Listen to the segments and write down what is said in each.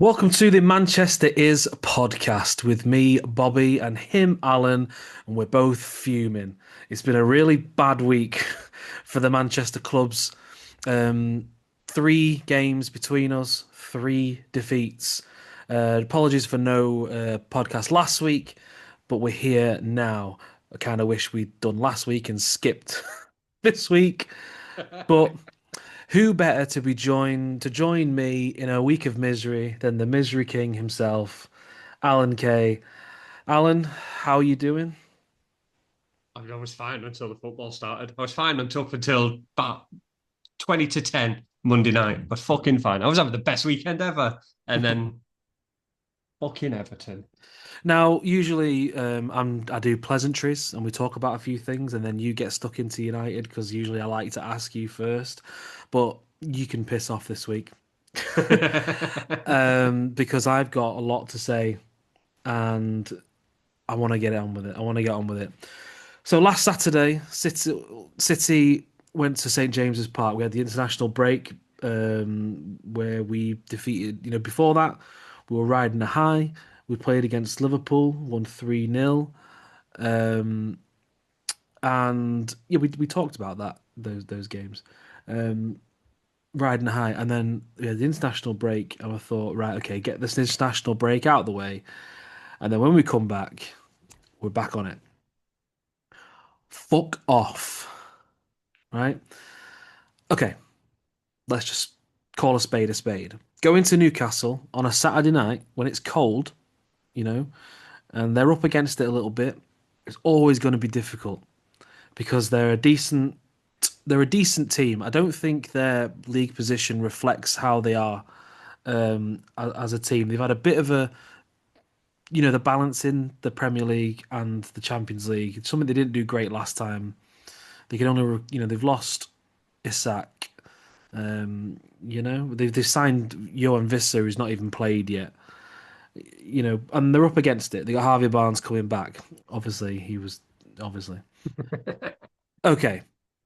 Welcome to the Manchester Is podcast with me, Bobby, and him, Alan, and we're both fuming. It's been a really bad week for the Manchester clubs. Um, Three games between us, three defeats. Apologies for no podcast last week, but we're here now. I kind of wish we'd done last week and skipped this week, but who better to join me in a week of misery than the Misery King himself, Alan Kay. Alan, how are you doing? I was fine until the football started. I was fine until about 20 to 10 Monday night. I was fucking fine. I was having the best weekend ever. And then fucking Everton. Now, usually I do pleasantries and we talk about a few things, and then you get stuck into United because usually I like to ask you first, but you can piss off this week because I've got a lot to say and I want to get on with it. I want to get on with it. So last Saturday, City went to St James's Park. We had the international break where we defeated. Before that, we were riding a high. We played against Liverpool, won 3-0, and yeah, we talked about those games, riding a high, and then we had the international break, and I thought, right, okay, get this international break out of the way, and then when we come back, we're back on it. Fuck off, right? Okay, let's just call a spade a spade. Go into Newcastle on a Saturday night when it's cold, you know, and they're up against it a little bit. It's always going to be difficult because they're a decent team. I don't think their league position reflects how they are as a team. They've had a bit of the balance in the Premier League and the Champions League. It's something they didn't do great last time. They can only, they've lost Isak. They've signed Johan Visser, who's not even played yet. And they're up against it. They got Harvey Barnes coming back. Obviously. Okay.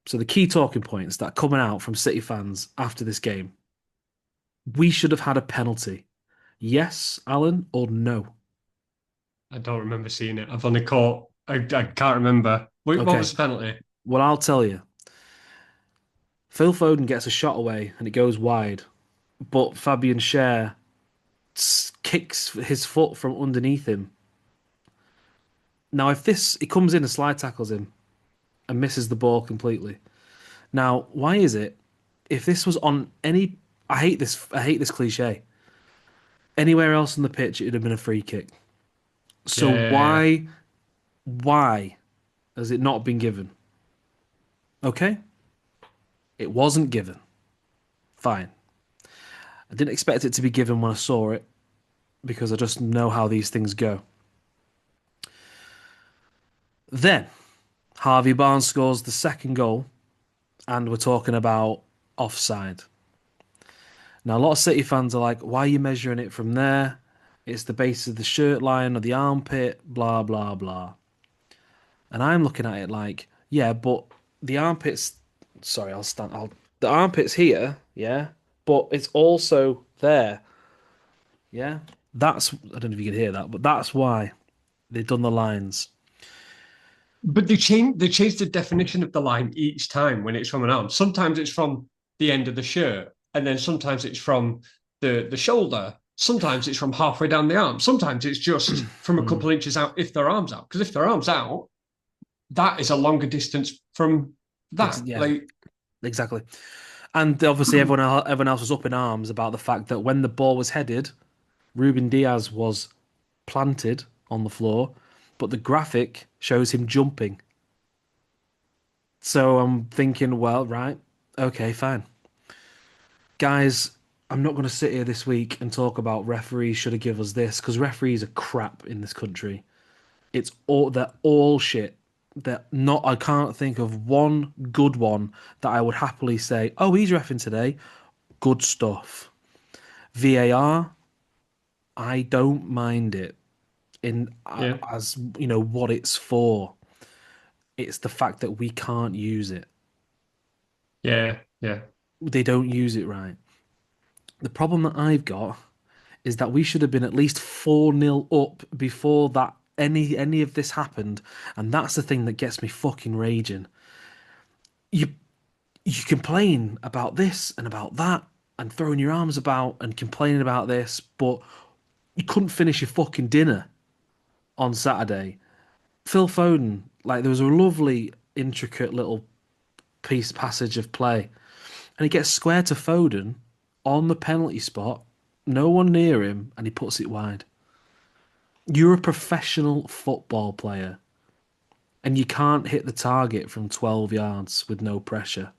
So the key talking points that are coming out from City fans after this game. We should have had a penalty. Yes, Alan, or no? I don't remember seeing it. I've only caught, I can't remember. What Okay. was the penalty? Well, I'll tell you. Phil Foden gets a shot away and it goes wide, but Fabian Schär kicks his foot from underneath him. Now, if this, he comes in and slide tackles him and misses the ball completely. Now, why is it if this was on any, I hate this cliche. Anywhere else on the pitch, it'd have been a free kick. So Yeah. why has it not been given? Okay, it wasn't given. Fine. I didn't expect it to be given when I saw it because I just know how these things go. Then Harvey Barnes scores the second goal, and we're talking about offside. Now, a lot of City fans are like, why are you measuring it from there? It's the base of the shirt line or the armpit, blah, blah, blah. And I'm looking at it like, yeah, but the armpits, sorry, the armpit's here, yeah, but it's also there, yeah. I don't know if you can hear that, but that's why they've done the lines. But they changed the definition of the line each time when it's from an arm. Sometimes it's from the end of the shirt, and then sometimes it's from the shoulder. Sometimes it's from halfway down the arm. Sometimes it's just from a Mm, couple inches out if their arms out. Because if their arms out, that is a longer distance from that. yeah, Like, exactly. And obviously, everyone else was up in arms about the fact that when the ball was headed, Ruben Diaz was planted on the floor, but the graphic shows him jumping. So I'm thinking, well, right, okay, fine. Guys, I'm not going to sit here this week and talk about referees should have given us this because referees are crap in this country. They're all shit. They're not. I can't think of one good one that I would happily say, oh, he's reffing today. Good stuff. VAR, I don't mind it in yeah, as what it's for. It's the fact that we can't use it. yeah, yeah. They don't use it right. The problem that I've got is that we should have been at least 4-0 up before that any of this happened, and that's the thing that gets me fucking raging. You you complain about this and about that and throwing your arms about and complaining about this, but you couldn't finish your fucking dinner on Saturday. Phil Foden, like there was a lovely, intricate little passage of play, and he gets square to Foden on the penalty spot, no one near him, and he puts it wide. You're a professional football player, and you can't hit the target from 12 yards with no pressure.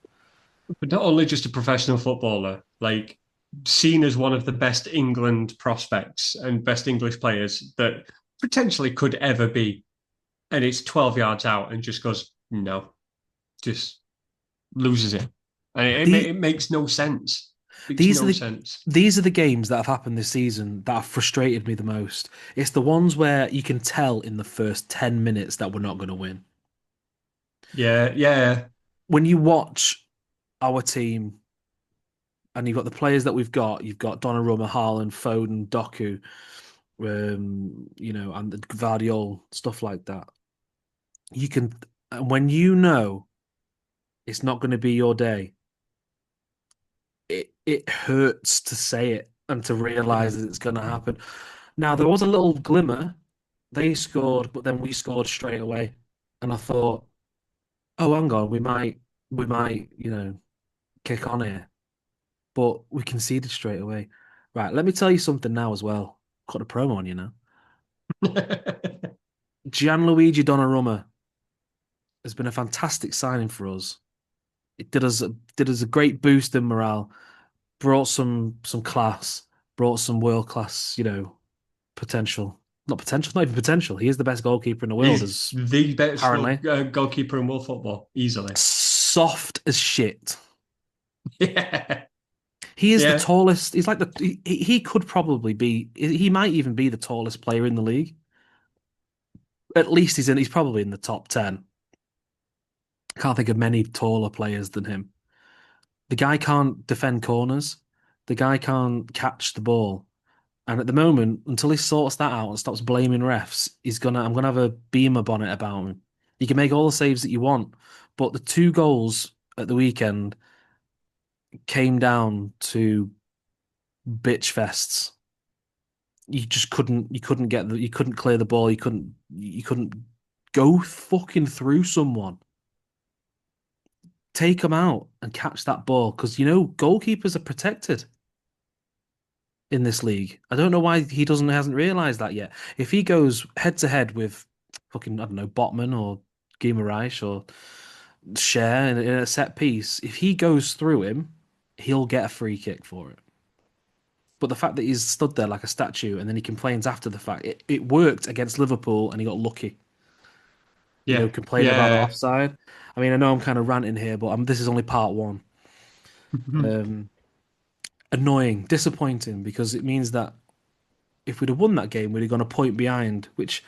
But not only just a professional footballer, like seen as one of the best England prospects and best English players that potentially could ever be. And it's 12 yards out and just goes, no, just loses it. And The, it makes no sense. Makes these are no the sense. these are the games that have happened this season that have frustrated me the most. It's the ones where you can tell in the first 10 minutes that we're not going to win. Yeah, yeah. When you watch our team and you've got the players that we've got, you've got Donnarumma, Haaland, Foden, Doku, and the Guardiola, stuff like that. You can, and when you know it's not going to be your day, it hurts to say it and to realize that it's going to happen. Now there was a little glimmer. They scored, but then we scored straight away, and I thought, oh, hang on, we might, kick on here, but we conceded straight away. Right, let me tell you something now as well. Cut a promo on you now. Gianluigi Donnarumma has been a fantastic signing for us. It did us a great boost in morale, brought some class, brought some world class, potential. Not potential, not even potential. He is the best goalkeeper in the world, He's as the best apparently. goalkeeper in world football, easily. Soft as shit. Yeah, He is the yeah. tallest. He's like he could probably be. He might even be the tallest player in the league. At least he's probably in the top 10. Can't think of many taller players than him. The guy can't defend corners. The guy can't catch the ball. And at the moment, until he sorts that out and stops blaming refs, I'm gonna have a beamer bonnet about him. You can make all the saves that you want, but the two goals at the weekend came down to bitch fests. You couldn't clear the ball, you couldn't go fucking through someone. Take them out and catch that ball because goalkeepers are protected in this league. I don't know why he hasn't realized that yet. If he goes head to head with fucking, I don't know, Botman or Guimaraes or Cher in a set piece, if he goes through him, he'll get a free kick for it. But the fact that he's stood there like a statue and then he complains after the fact, it worked against Liverpool and he got lucky, Yeah, complaining about the yeah. offside. I mean, I know I'm kind of ranting here, but this is only part one. Um, Annoying, disappointing, because it means that if we'd have won that game, we'd have gone a point behind, which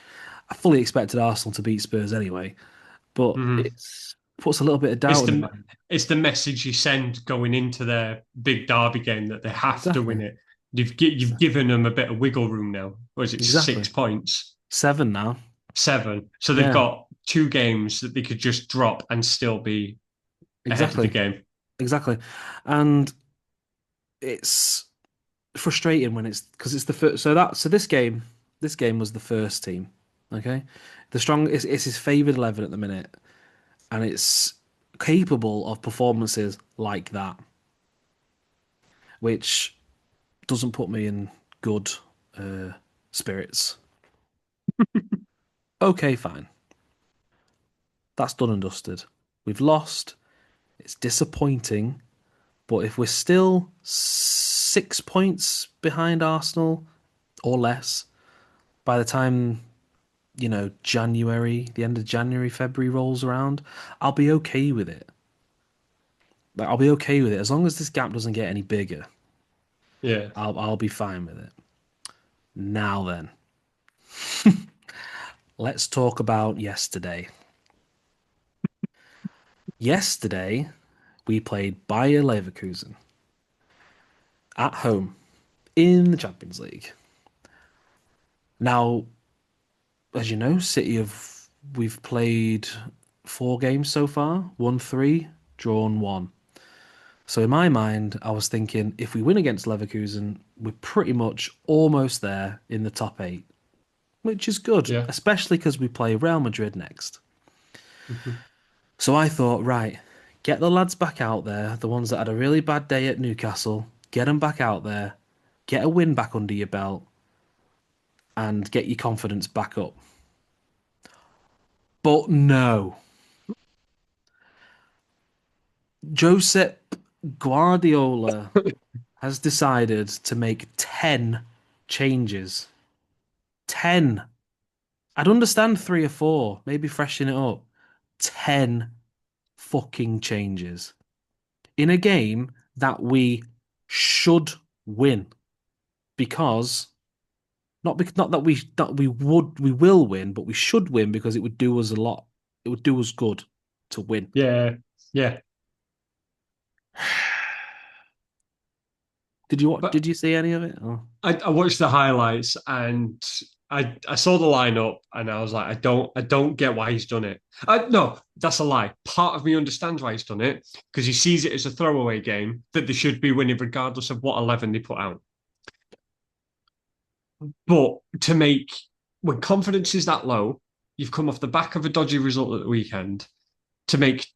I fully expected Arsenal to beat Spurs anyway. But Mhm. it puts a little bit of It's doubt in the the mind. it's the message you send going into their big derby game that they have to win Exactly. it. You've given them a bit of wiggle room now. Or is it Exactly. 6 points? 7 now. 7. So they've Yeah, got two games that they could just drop and still be ahead of the exactly. game. Exactly. And it's frustrating when it's because it's the first. So this game was the first team. Okay, it's his favored 11 at the minute, and it's capable of performances like that, which doesn't put me in good uh, spirits. Okay, fine. That's done and dusted. We've lost. It's disappointing, but if we're still 6 points behind Arsenal or less by the time the end of January, February rolls around, I'll be okay with it. Like I'll be okay with it as long as this gap doesn't get any bigger. Yeah. I'll be fine with it. Now then, let's talk about yesterday. Yesterday, we played Bayer Leverkusen at home in the Champions League. Now, as you know, we've played 4 games so far, won three, drawn one. So in my mind, I was thinking if we win against Leverkusen, we're pretty much almost there in the top eight, which is good, Yeah. especially because we play Real Madrid next. Mhm. So I thought, right, get the lads back out there, the ones that had a really bad day at Newcastle, get them back out there, get a win back under your belt, and get your confidence back up. But no, Josep Guardiola has decided to make 10 changes. 10. I'd understand 3 or 4, maybe freshen it up. 10 fucking changes in a game that we should win because not that we will win, but we should win because it would do us a lot. It would do us good to win. Yeah. Yeah. But Did you see any of it? Oh. I watched the highlights and I saw the lineup and I was like, I don't get why he's done it. No, that's a lie. Part of me understands why he's done it because he sees it as a throwaway game that they should be winning regardless of what 11 they put out. But to make when confidence is that low, you've come off the back of a dodgy result at the weekend to make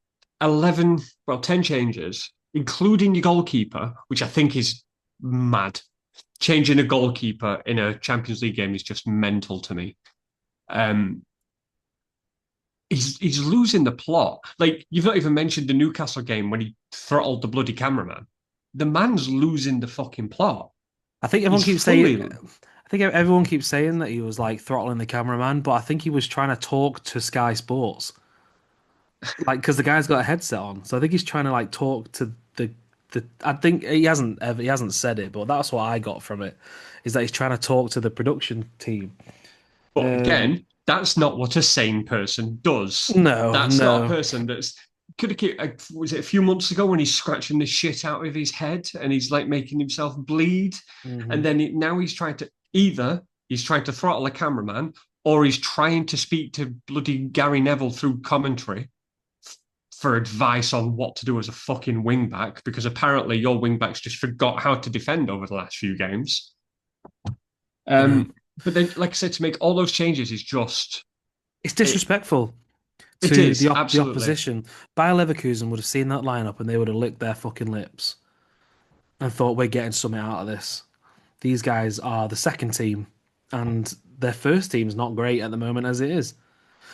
11, well, 10 changes, including your goalkeeper, which I think is mad. Changing a goalkeeper in a Champions League game is just mental to me. Um, he's losing the plot. Like you've not even mentioned the Newcastle game when he throttled the bloody cameraman. The man's losing the fucking plot. I think everyone He's keeps fully. saying. I think everyone keeps saying that he was like throttling the cameraman, but I think he was trying to talk to Sky Sports, like because the guy's got a headset on. So I think he's trying to like talk to the. I think he hasn't said it, but that's what I got from it, is that he's trying to talk to the production team. But Um, again, that's not what a sane person does. no, That's not a no. person that's could have. Was it a few months ago when he's scratching the shit out of his head and he's like making himself bleed, and Hmm. then now he's trying to either he's trying to throttle a cameraman or he's trying to speak to bloody Gary Neville through commentary for advice on what to do as a fucking wingback because apparently your wingbacks just forgot how to defend over the last few games. Yeah, But then, like I said, to make all those changes is just it's it. disrespectful It to is the absolutely. opposition. Bayer Leverkusen would have seen that lineup and they would have licked their fucking lips and thought we're getting something out of this. These guys are the second team, and their first team's not great at the moment as it is.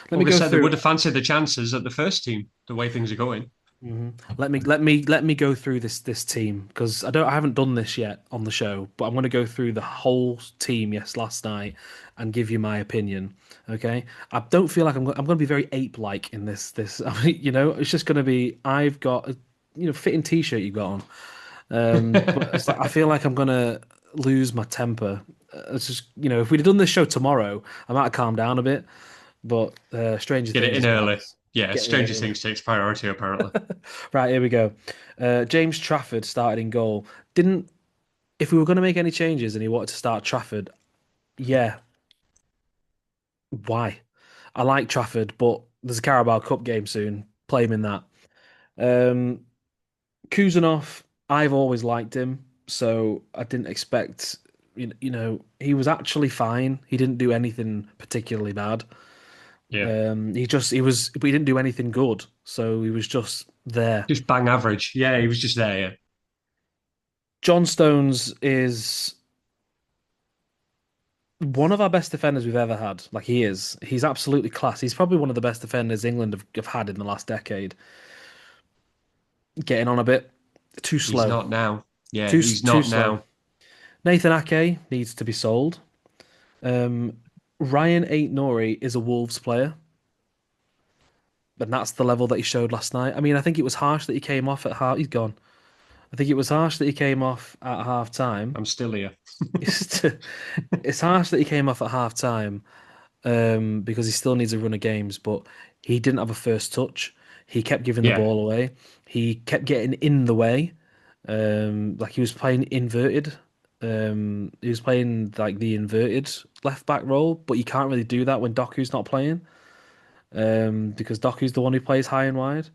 Let me Like I go said, they through. would have fancied the chances at the first team, the way things are going. Mhm. Let me go through this team because I haven't done this yet on the show, but I'm going to go through the whole team. Yes, last night, and give you my opinion. Okay, I don't feel like I'm going to be very ape-like in this. I mean, it's just going to be I've got a fitting t-shirt you got on. But it's like I feel like I'm gonna lose my temper. It's just if we'd have done this show tomorrow, I might have calmed down a bit. But Stranger Get it Things in early. has Yeah, getting in Stranger early. Things takes priority, apparently. Right, here we go. James Trafford started in goal. Didn't If we were going to make any changes and he wanted to start Trafford, yeah, why? I like Trafford, but there's a Carabao Cup game soon. Play him in that. Um, Kuzanov, I've always liked him, so I didn't expect. He was actually fine. He didn't do anything particularly bad. Yeah. But he didn't do anything good, so he was just there. Just bang average. Yeah, he was just there, yeah. John Stones is one of our best defenders we've ever had. Like he is. He's absolutely class. He's probably one of the best defenders England have had in the last decade. Getting on a bit too He's slow. not now. Yeah, Too he's too not slow. now. Nathan Ake needs to be sold. Um, Ryan Ain't Nori is a Wolves player, and that's the level that he showed last night. I mean, I think it was harsh that he came off at half. He's gone. I think it was harsh that he came off at half time. I'm still here. It's, it's harsh that he came off at half time because he still needs a run of games, but he didn't have a first touch. He kept giving the Yeah. ball away. He kept getting in the way, like he was playing inverted. He was playing like the inverted left back role, but you can't really do that when Doku's not playing, because Doku's the one who plays high and wide.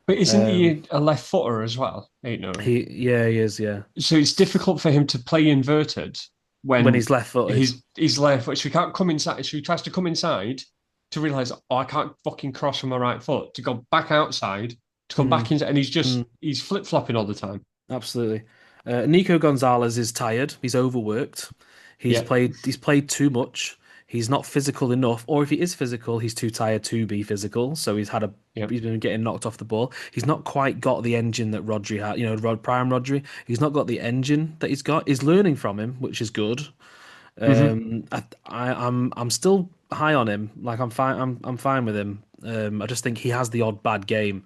But isn't Um, he a left footer as well? Ain't no. he is, yeah. So it's difficult for him to play inverted When when he's left-footed. he's left foot. So he can't come inside. So he tries to come inside to realize, oh, I can't fucking cross from my right foot to go back outside to come Mm, back in, and mm, he's flip flopping all the time. absolutely. Nico Gonzalez is tired. He's overworked. Yeah. He's played too much. He's not physical enough, or if he is physical, he's too tired to be physical. So Yep. he's been getting knocked off the ball. He's not quite got the engine that Rodri had, Prime Rodri. He's not got the engine that he's got. He's learning from him, which is good. Hmm. I'm still high on him. Like I'm fine with him. I just think he has the odd bad game,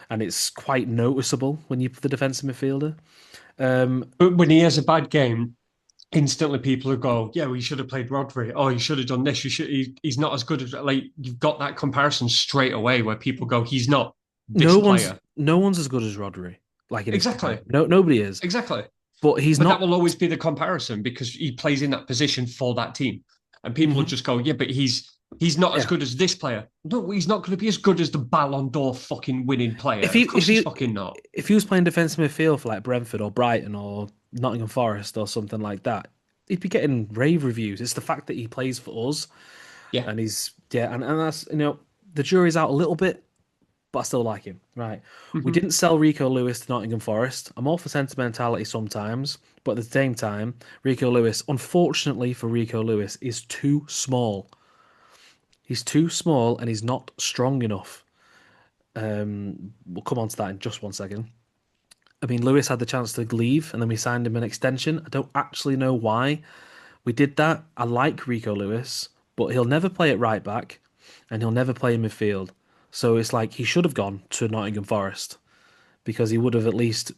and it's quite noticeable when you put the defensive midfielder. Um, But when he has a bad game, instantly people will go, "Yeah, well, you should have played Rodri. Oh, you should have done this. He's not as good as like you've got that comparison straight away where people go, he's not this player." no one's as good as Rodri, like in his prime. Exactly. No, nobody is. Exactly. But he's But that not. will always be the comparison because he plays in that position for that team. And people will Mhm. just go, yeah, but he's not as Yeah. good as this player. No, he's not going to be as good as the Ballon d'Or fucking winning player. If he Of if course he's he fucking not. if he was playing defensive midfield for like Brentford or Brighton or Nottingham Forest or something like that, he'd be getting rave reviews. It's the fact that he plays for us Yeah. and and that's the jury's out a little bit, but I still like him. Right. We Hmm. didn't sell Rico Lewis to Nottingham Forest. I'm all for sentimentality sometimes, but at the same time, Rico Lewis, unfortunately for Rico Lewis, is too small. He's too small and he's not strong enough. We'll come on to that in just one second. I mean, Lewis had the chance to leave and then we signed him an extension. I don't actually know why we did that. I like Rico Lewis, but he'll never play at right back and he'll never play in midfield. So it's like he should have gone to Nottingham Forest because he would have at least he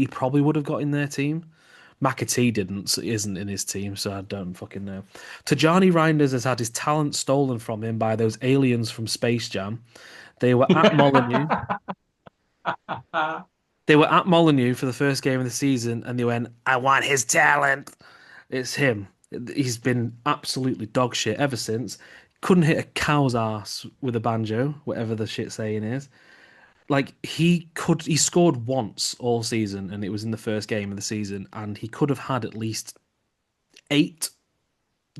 probably would have got in their team. McAtee didn't, so isn't in his team, so I don't fucking know. Tajani Reinders has had his talent stolen from him by those aliens from Space Jam. They were at Molineux. They were at Molineux for the first game of the season, and they went, "I want his talent." It's him. He's been absolutely dog shit ever since. Couldn't hit a cow's ass with a banjo, whatever the shit saying is. Like he scored once all season, and it was in the first game of the season, and he could have had at least 8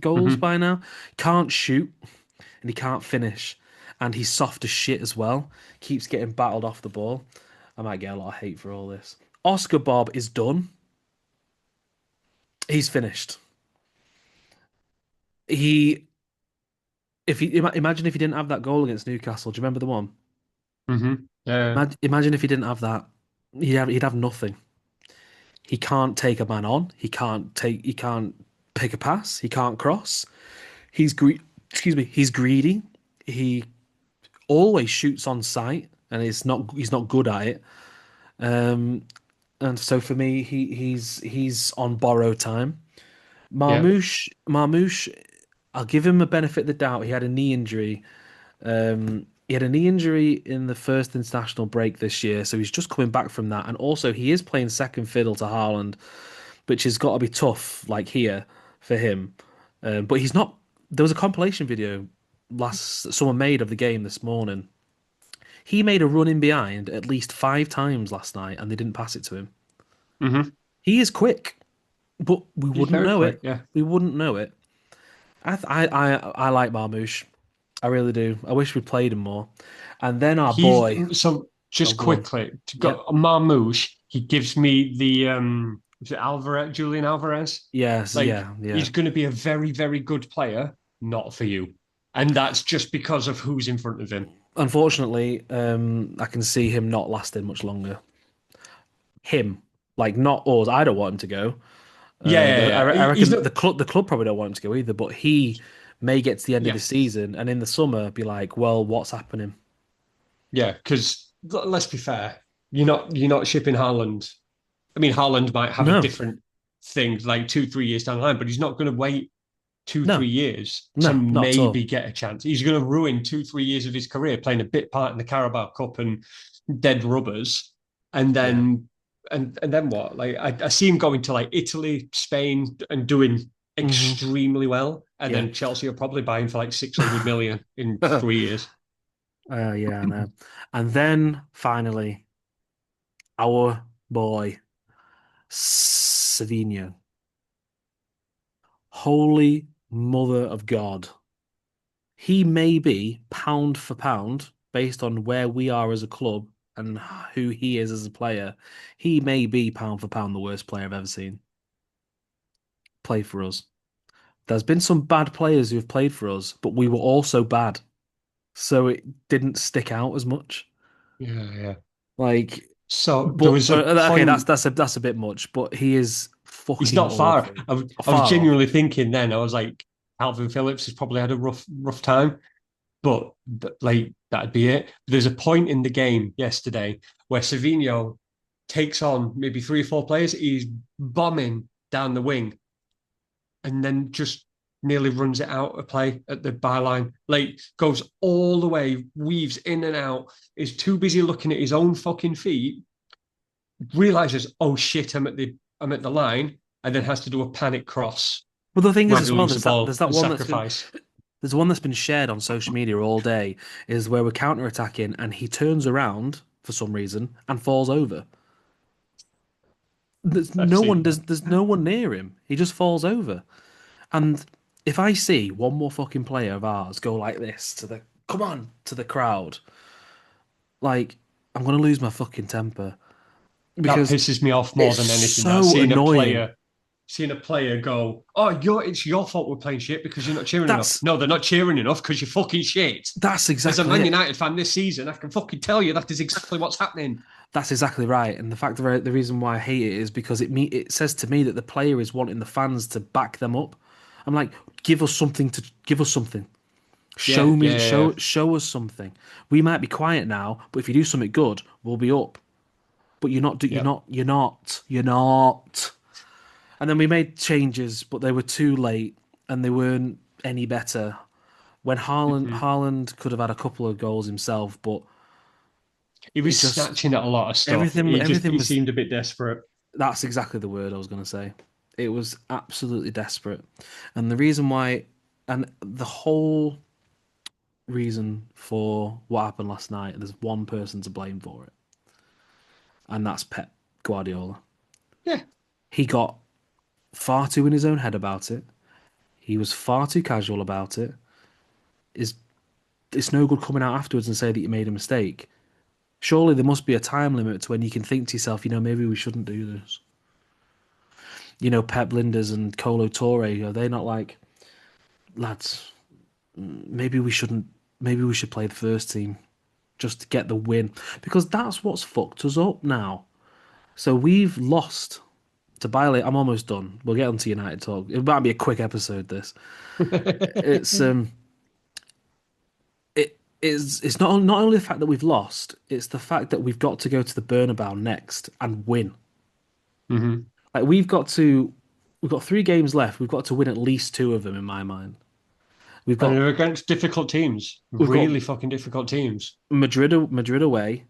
goals Hmm. by now. Can't shoot, and he can't finish, and he's soft as shit as well. Keeps getting battled off the ball. I might get a lot of hate for all this. Oscar Bob is done. He's finished. He if he imagine if he didn't have that goal against Newcastle. Do you remember the one? Hmm. Yeah. Imagine if he didn't have that. He'd have nothing. He can't take a man on. He can't pick a pass. He can't cross. Excuse me. He's greedy. He always shoots on sight, and he's not good at it. Um, and so for me, he's on borrowed time. Yeah. Marmouche, I'll give him a benefit of the doubt. He had a knee injury in the first international break this year, so he's just coming back from that. And also, he is playing second fiddle to Haaland, which has got to be tough, like here for him. But he's not. There was a compilation video someone made of the game this morning. He made a run in behind at least 5 times last night, and they didn't pass it to him. Hmm. He is quick, but we He's wouldn't very know quick. it. Yeah. We wouldn't know it. I like Marmouche. I really do. I wish we played him more. And then our He's boy. so Oh, just go on. quickly to Yep. go Marmouche, he gives me the is it Alvarez, Julian Alvarez? Yes. Like Yeah. Yeah. he's going to be a very, very good player, not for you. And that's just because of who's in front of him. Unfortunately, I can see him not lasting much longer. Him, like not us. I don't want him to go. Yeah, yeah, I yeah. He's reckon not. the club probably don't want him to go either. But he may get to the end of the Yeah, season and in the summer be like, well, what's happening? yeah. Because let's be fair, you're not shipping Haaland. I mean, Haaland might have a No, different thing like 2, 3 years down the line, but he's not going to wait two, no, 3 years to no, not at all. maybe get a chance. He's going to ruin 2, 3 years of his career playing a bit part in the Carabao Cup and dead rubbers, and Yeah. then and then what? Like I see him going to like Italy, Spain, and doing Hmm. extremely well, and Yeah. then Chelsea are probably buying for like 600 million in 3 years. Yeah, I know. And then finally, our boy, Savinho. Holy mother of God. He may be pound for pound, based on where we are as a club and who he is as a player. He may be pound for pound the worst player I've ever seen play for us. There's been some bad players who have played for us, but we were also bad. So it didn't stick out as much. Yeah, yeah. Like, So there but was a okay, that's point. that's a bit much. But he is He's fucking not far. awful. I was Far off. genuinely thinking then. I was like, Calvin Phillips has probably had a rough time, but like that'd be it. There's a point in the game yesterday where Savinho takes on maybe 3 or 4 players. He's bombing down the wing and then just nearly runs it out of play at the byline. Like goes all the way, weaves in and out. Is too busy looking at his own fucking feet. Realizes, oh shit, I'm at the line, and then has to do a panic cross But the thing is where as they well, lose the there's ball that and one that's been sacrifice. there's one that's been shared on social media all day is where we're counter attacking and he turns around for some reason and falls over. I've seen that. There's no one near him. He just falls over. And if I see one more fucking player of ours go like this to the come on to the crowd, like I'm gonna lose my fucking temper That because pisses me off more it's than anything. That so annoying. seeing a player go, oh, it's your fault we're playing shit because you're not cheering enough. That's No, they're not cheering enough because you're fucking shit. that's As a exactly Man it. United fan this season, I can fucking tell you that is exactly what's happening. That's exactly right. And the fact of the reason why I hate it is because it says to me that the player is wanting the fans to back them up. I'm like, give us something. Yeah, yeah, yeah. Show us something. We might be quiet now, but if you do something good, we'll be up. But Yep. you're not. And then we made changes, but they were too late and they weren't any better. When Mhm. Haaland could have had a couple of goals himself, but He it was just snatching at a lot of stuff. everything He was seemed a bit desperate. that's exactly the word I was going to say. It was absolutely desperate. And the reason why, and the whole reason for what happened last night, there's one person to blame for it, and that's Pep Guardiola. Yeah. He got far too in his own head about it. He was far too casual about it. Is it's no good coming out afterwards and say that you made a mistake. Surely there must be a time limit to when you can think to yourself, maybe we shouldn't do this. Pep Linders and Colo Torre, are they not like, lads, maybe we shouldn't. Maybe we should play the first team just to get the win because that's what's fucked us up now. So we've lost to Bailey. I'm almost done. We'll get on to United talk. It might be a quick episode. This it's it's not only the fact that we've lost. It's the fact that we've got to go to the Bernabeu next and win. hmm Like we've got 3 games left. We've got to win at least 2 of them in my mind. We've And got they're against difficult teams, we've got really fucking difficult teams. Madrid away.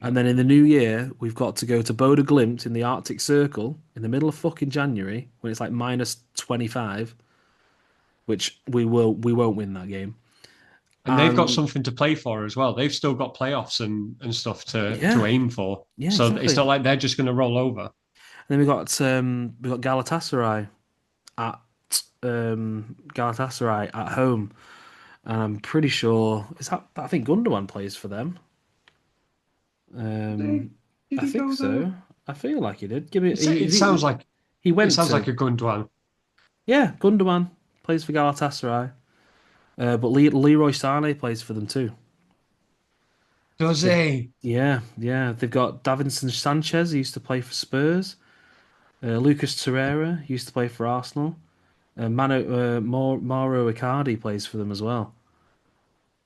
And Yep. then in the new year, we've got to go to Bodo Glimt in the Arctic Circle in the middle of fucking January when it's like minus 25, which we won't win that game. And they've got And something to play for as well. They've still got playoffs and stuff to yeah, aim for. yeah, So it's exactly. not like they're just going to roll over. And then we got Galatasaray at Galatasaray at home, and I'm pretty sure is that I think Gundogan plays for them. Did Um, did I he think go there? so. I feel like he did. Give me It sounds like he it went sounds to like a good one. yeah Gundogan plays for Galatasaray. But Leroy Sané plays for them too. Does They've, he? yeah. They've got Davinson Sanchez, who used to play for Spurs. Lucas Torreira used to play for Arsenal. Mauro Icardi plays for them as well.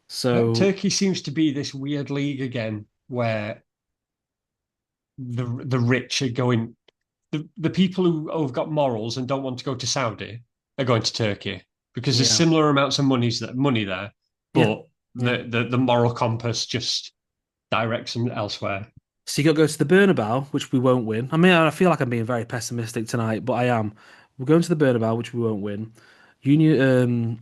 So Turkey seems to be this weird league again where the rich are going. The people who've got morals and don't want to go to Saudi are going to Turkey because there's yeah, similar amounts of money there, yeah, but yeah. the moral compass just directs them elsewhere. So you got to go to the Bernabeu, which we won't win. I mean, I feel like I'm being very pessimistic tonight, but I am. We're going to the Bernabeu, which we won't win. Union,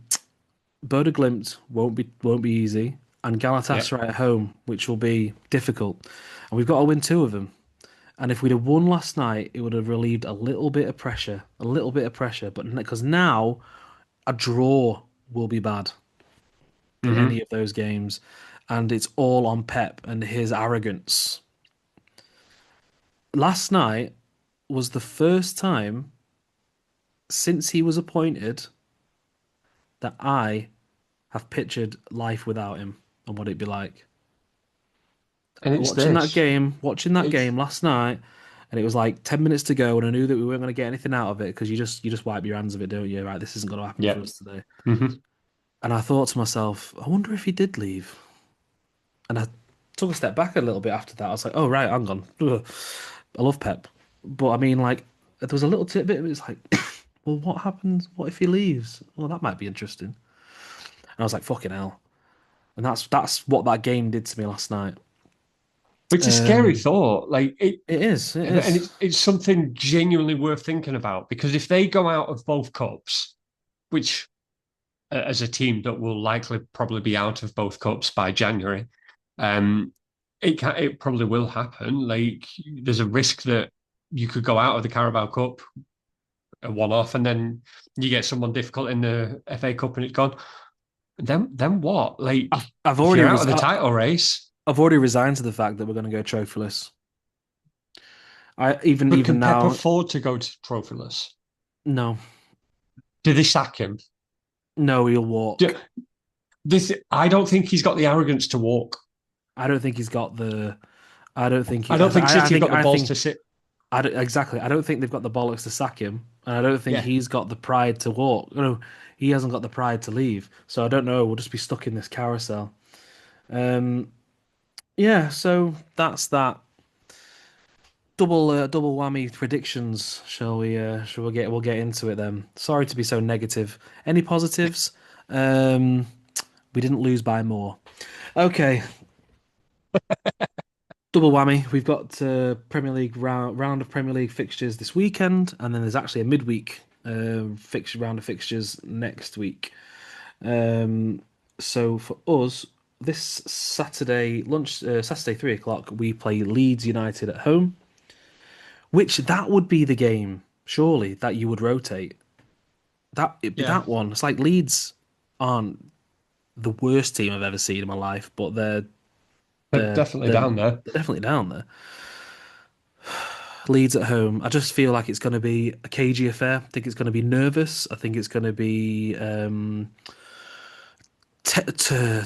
Bodo Glimt won't be easy, and Yeah. Galatasaray at home, which will be difficult. And we've got to win two of them. And if we'd have won last night, it would have relieved a little bit of pressure, a little bit of pressure. But because now a draw will be bad in Hmm. any of those games, and it's all on Pep and his arrogance. Last night was the first time since he was appointed that I have pictured life without him and what it'd be like. And it's Watching that this. game, watching that It's game last night, and it was like 10 minutes to go, and I knew that we weren't going to get anything out of it because you just wipe your hands of it, don't you? Right, this isn't going to happen for yeah. us today. Hmm. And I thought to myself, I wonder if he did leave. And I took a step back a little bit after that. I was like, oh right, hang on. Ugh. I love Pep, but I mean, like, there was a little tidbit. It's like, well, what happens? What if he leaves? Well, that might be interesting. And I was like, fucking hell. And that's what that game did to me last night. It's a scary Um, thought. Like it, it is, it and is. it's something genuinely worth thinking about because if they go out of both cups, which as a team that will likely probably be out of both cups by January, um, it probably will happen. Like there's a risk that you could go out of the Carabao Cup a one off, and then you get someone difficult in the FA Cup, and it's gone. Then what? Like I've if already you're out of res- the title race, I've already resigned to the fact that we're going to go trophyless. I but even can Pep now, afford to go to trophyless? no, Do they sack him? no, he'll Do, walk. I don't think he's got the arrogance to walk. I don't think he's got the. I don't think I he. don't think I City have think. got the I balls think. to sit. I don't, exactly. I don't think they've got the bollocks to sack him, and I don't think Yeah, he's got the pride to walk. No, he hasn't got the pride to leave. So I don't know. We'll just be stuck in this carousel. Um, yeah. So that's that. Double whammy predictions. Shall we? Shall we get? We'll get into it then. Sorry to be so negative. Any positives? Um, we didn't lose by more. Okay, double whammy. We've got Premier League round of Premier League fixtures this weekend, and then there's actually a midweek fixture round of fixtures next week. Um, so for us, this Saturday 3 o'clock, we play Leeds United at home, which that would be the game, surely, that you would rotate. It'd be yeah, that one. It's like Leeds aren't the worst team I've ever seen in my life, but they're they're definitely they're, down there. they're definitely down there. Leeds at home. I just feel like it's going to be a cagey affair. I think it's going to be nervous. I think it's going to be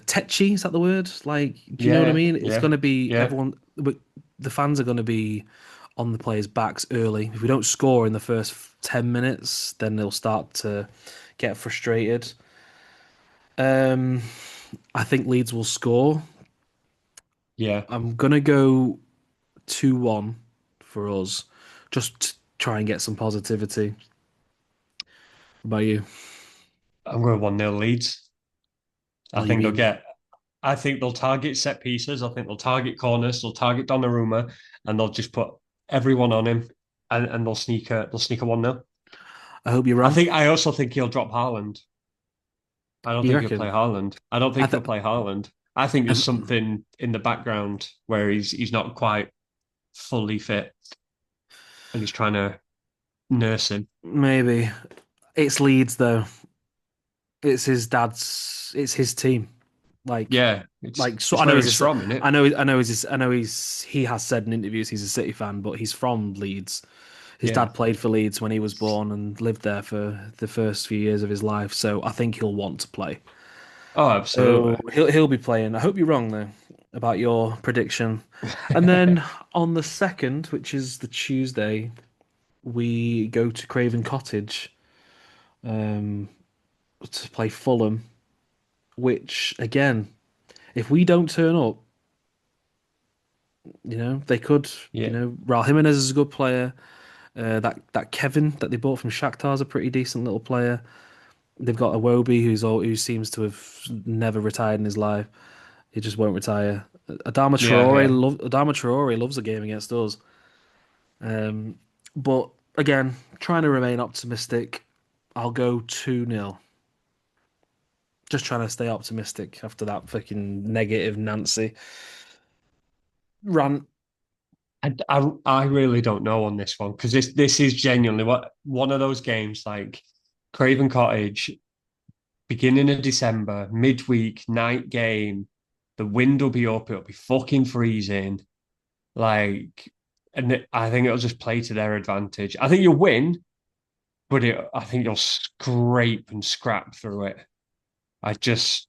tetchy. Is that the word? Like, do you know what I Yeah, mean? It's yeah, going to be yeah, everyone. The fans are going to be on the players' backs early. If we don't score in the first 10 minutes, then they'll start to get frustrated. Um, I think Leeds will score. yeah. I'm gonna go 2-1 for us, just to try and get some positivity. What about you? I'm going 1-0 Leeds. I Oh, you think they'll mean get. I think they'll target set pieces. I think they'll target corners. They'll target Donnarumma, and they'll just put everyone on him, and they'll sneak a 1-0. I hope you're wrong. I also think he'll drop Haaland. I don't You think he'll play reckon? Haaland. I don't I think he'll th play Haaland. I think there's um, something in the background where he's not quite fully fit, and he's trying to nurse him. maybe it's Leeds though. It's his dad's. It's his team. Like, Yeah, so it's I know where he's he's a, from, isn't it? I know he has said in interviews he's a City fan, but he's from Leeds. His Yeah. dad played for Leeds when he was born and lived there for the first few years of his life, so I think he'll want to play. Oh, So absolutely. he'll be playing. I hope you're wrong though about your prediction. And then on the second, which is the Tuesday, we go to Craven Cottage um, to play Fulham. Which again, if we don't turn up, they could. Yeah. Raul Jimenez is a good player. That Kevin that they bought from Shakhtar is a pretty decent little player. They've got Iwobi who seems to have never retired in his life. He just won't retire. Yeah, yeah. Adama Traore loves a game against us. Um, but again, trying to remain optimistic, I'll go 2-0. Just trying to stay optimistic after that fucking negative Nancy rant. I really don't know on this one because this is genuinely one of those games like Craven Cottage, beginning of December, midweek, night game. The wind will be up, it'll be fucking freezing. Like, I think it'll just play to their advantage. I think you'll win, but I think you'll scrape and scrap through it. I just,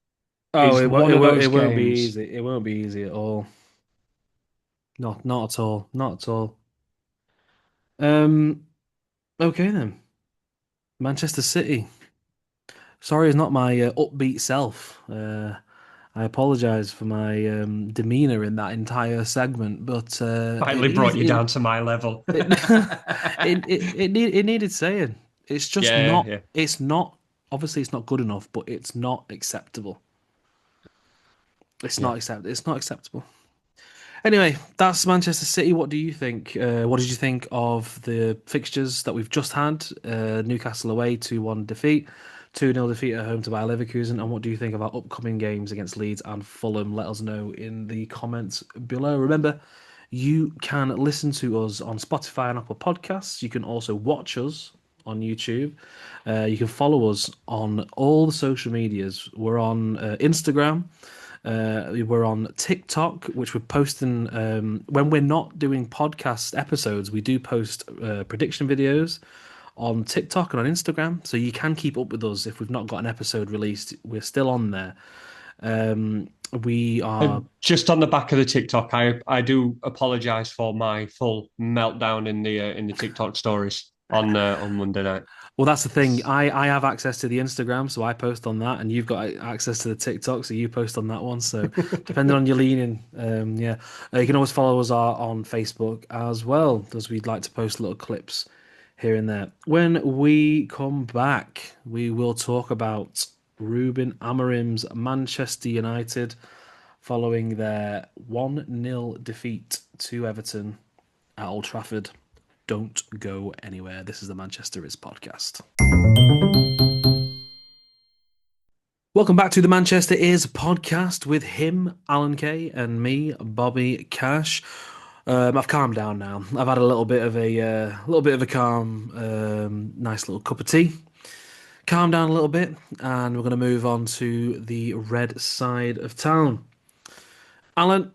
Oh, it's one of it those won't be games. easy. It won't be easy at all. Not at all. Not at all. Um, okay then. Manchester City. Sorry, it's not my upbeat self. I apologize for my demeanor in that entire segment, but Finally brought you down to my level. it it needed saying. It's just Yeah, not. yeah, It's not. Obviously, it's not good enough, but it's not acceptable. yeah. It's not acceptable. Anyway, that's Manchester City. What do you think? What did you think of the fixtures that we've just had? Newcastle away, 2-1 defeat, 2-0 defeat at home to Bayer Leverkusen. And what do you think of our upcoming games against Leeds and Fulham? Let us know in the comments below. Remember, you can listen to us on Spotify and Apple Podcasts. You can also watch us on YouTube. You can follow us on all the social medias. We're on Instagram. We're on TikTok, which we're posting when we're not doing podcast episodes. We do post prediction videos on TikTok and on Instagram, so you can keep up with us if we've not got an episode released. We're still on there. We are. And just on the back of the TikTok, I do apologize for my full meltdown in the TikTok stories on Monday night. Well, that's the thing. I have access to the Instagram, so I post on that, and you've got access to the TikTok, so you post on that one. So, depending on your leaning, yeah, you can always follow us on Facebook as well, because we'd like to post little clips here and there. When we come back, we will talk about Ruben Amorim's Manchester United following their 1-0 defeat to Everton at Old Trafford. Don't go anywhere. This is the Manchester Is podcast. Welcome back to the Manchester Is podcast with him, Alan Kay, and me, Bobby Cash. I've calmed down now. I've had a little bit of a calm, nice little cup of tea. Calm down a little bit, and we're going to move on to the red side of town. Alan,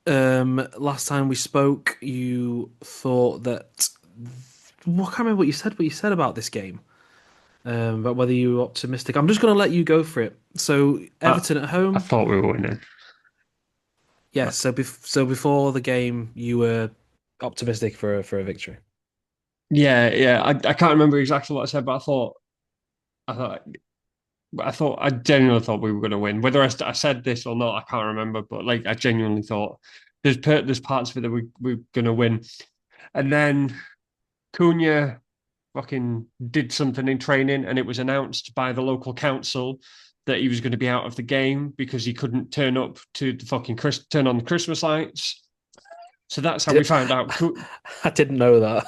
last time we spoke, you thought that I can't remember what you said. What you said about this game, about whether you were optimistic. I'm just going to let you go for it. So I, Everton at I home, thought we were winning. yes. So before the game, you were optimistic for a victory. Yeah, yeah. I can't remember exactly what I said, but I thought I genuinely thought we were going to win. Whether I said this or not, I can't remember. But like, I genuinely thought there's parts of it that we're going to win. And then Cunha fucking did something in training, and it was announced by the local council that he was going to be out of the game because he couldn't turn up to the fucking turn on the Christmas lights. So that's how we Did, found out. I didn't know that.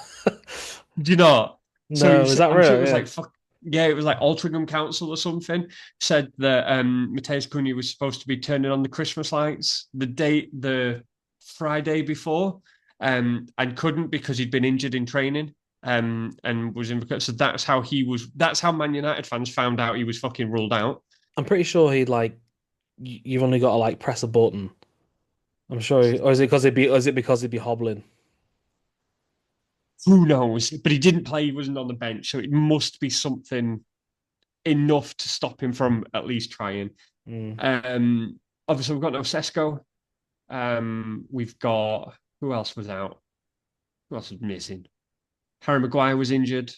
Do you know? So No, is that I'm sure it real? was Yeah. like fuck. Yeah, it was like Altrincham Council or something said that Mateus Cunha was supposed to be turning on the Christmas lights the Friday before, and couldn't because he'd been injured in training, and was in. So that's how he was. That's how Man United fans found out he was fucking ruled out. I'm pretty sure he'd like you've only got to like press a button. I'm sure, or is it because he'd be hobbling? Who knows? But he didn't play. He wasn't on the bench, so it must be something enough to stop him from at least trying. Mm. Um, Obviously, we've got no Sesko. We've got who else was out? Who else was missing? Harry Maguire was injured.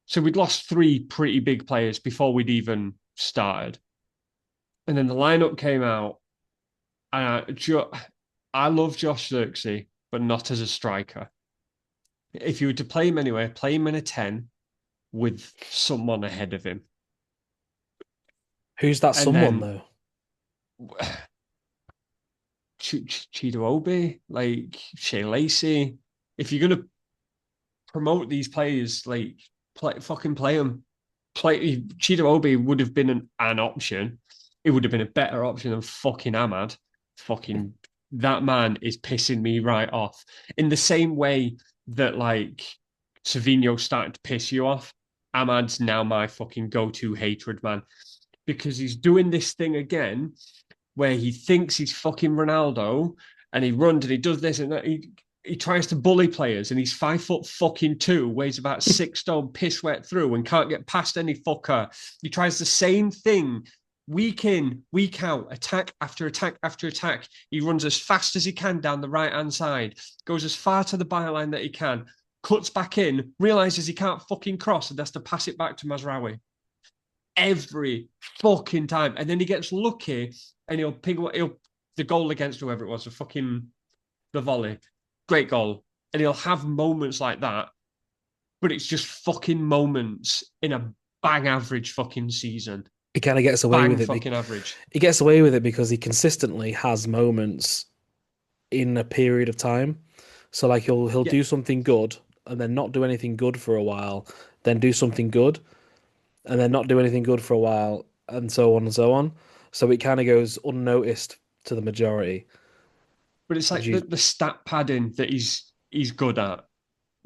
So we'd lost three pretty big players before we'd even started. And then the lineup came out. I love Josh Zirkzee, but not as a striker. If you were to play him anyway, play him in a 10 with someone ahead of him. Who's that And someone then though? Chido like Shea Lacey. If you're gonna promote these players, like fucking play them. Chido would have been an option. It would have been a better option than fucking Ahmad. Fucking that man is pissing me right off. In the same way that like Savinho started to piss you off, Ahmad's now my fucking go-to hatred man because he's doing this thing again where he thinks he's fucking Ronaldo and he runs and he does this and that. He tries to bully players and he's 5 foot fucking 2, weighs about 6 stone, piss wet through and can't get past any fucker. He tries the same thing week in, week out, attack after attack after attack. He runs as fast as he can down the right hand side, goes as far to the byline that he can, cuts back in, realizes he can't fucking cross and has to pass it back to Mazraoui. Every fucking time. And then he gets lucky and the goal against whoever it was, the volley. Great goal. And he'll have moments like that, but it's just fucking moments in a bang average fucking season. He kind of gets away Bang with it. fucking average. He gets away with it because he consistently has moments in a period of time. So like he'll do something good and then not do anything good for a while, then do something good, and then not do anything good for a while, and so on and so on. So it kind of goes unnoticed to the majority. But it's like the stat padding that he's good at.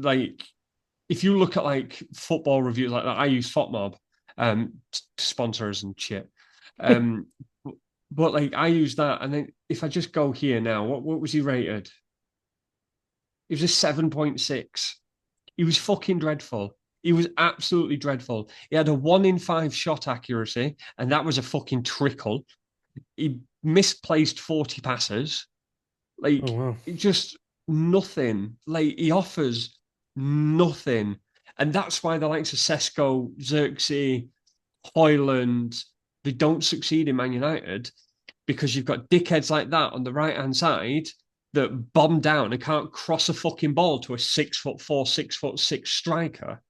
Like if you look at like football reviews like that, I use FotMob, sponsors and shit. But like I use that, and then if I just go here now, what was he rated? He was a 7.6. He was fucking dreadful. He was absolutely dreadful. He had a 1 in 5 shot accuracy, and that was a fucking trickle. He misplaced 40 passes. Like, just nothing. Like, he offers nothing. And that's why the likes of Sesko, Xerxes, Hoyland, they don't succeed in Man United because you've got dickheads like that on the right-hand side that bomb down and can't cross a fucking ball to a 6'4", 6'6" striker.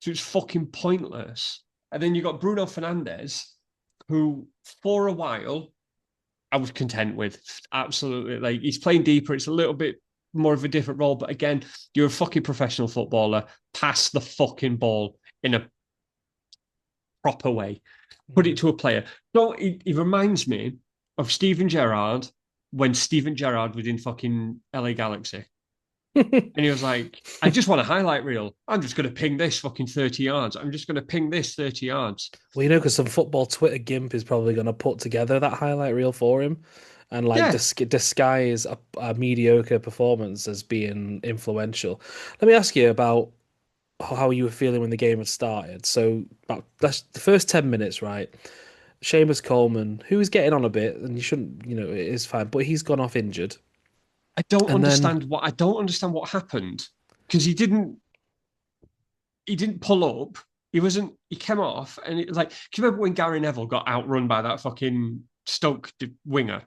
So it's fucking pointless. And then you've got Bruno Fernandes, who for a while I was content with. Absolutely. Like he's playing deeper. It's a little bit more of a different role. But again, you're a fucking professional footballer. Pass the fucking ball in a proper way. Put it to a player. No, he reminds me of Steven Gerrard when Steven Gerrard was in fucking LA Galaxy. And he was like, I just want a highlight reel. I'm just going to ping this fucking 30 yards. I'm just going to ping this 30 yards. Well, because some football Twitter gimp is probably going to put together that highlight reel for him and like disguise a mediocre performance as being influential. Let me ask you about how you were feeling when the game had started. So that's the first 10 minutes, right? Seamus Coleman, who is getting on a bit, and you shouldn't, it is fine, but he's gone off injured. I don't understand what happened because he didn't pull up. He came off and it was like, do you remember when Gary Neville got outrun by that fucking Stoke winger?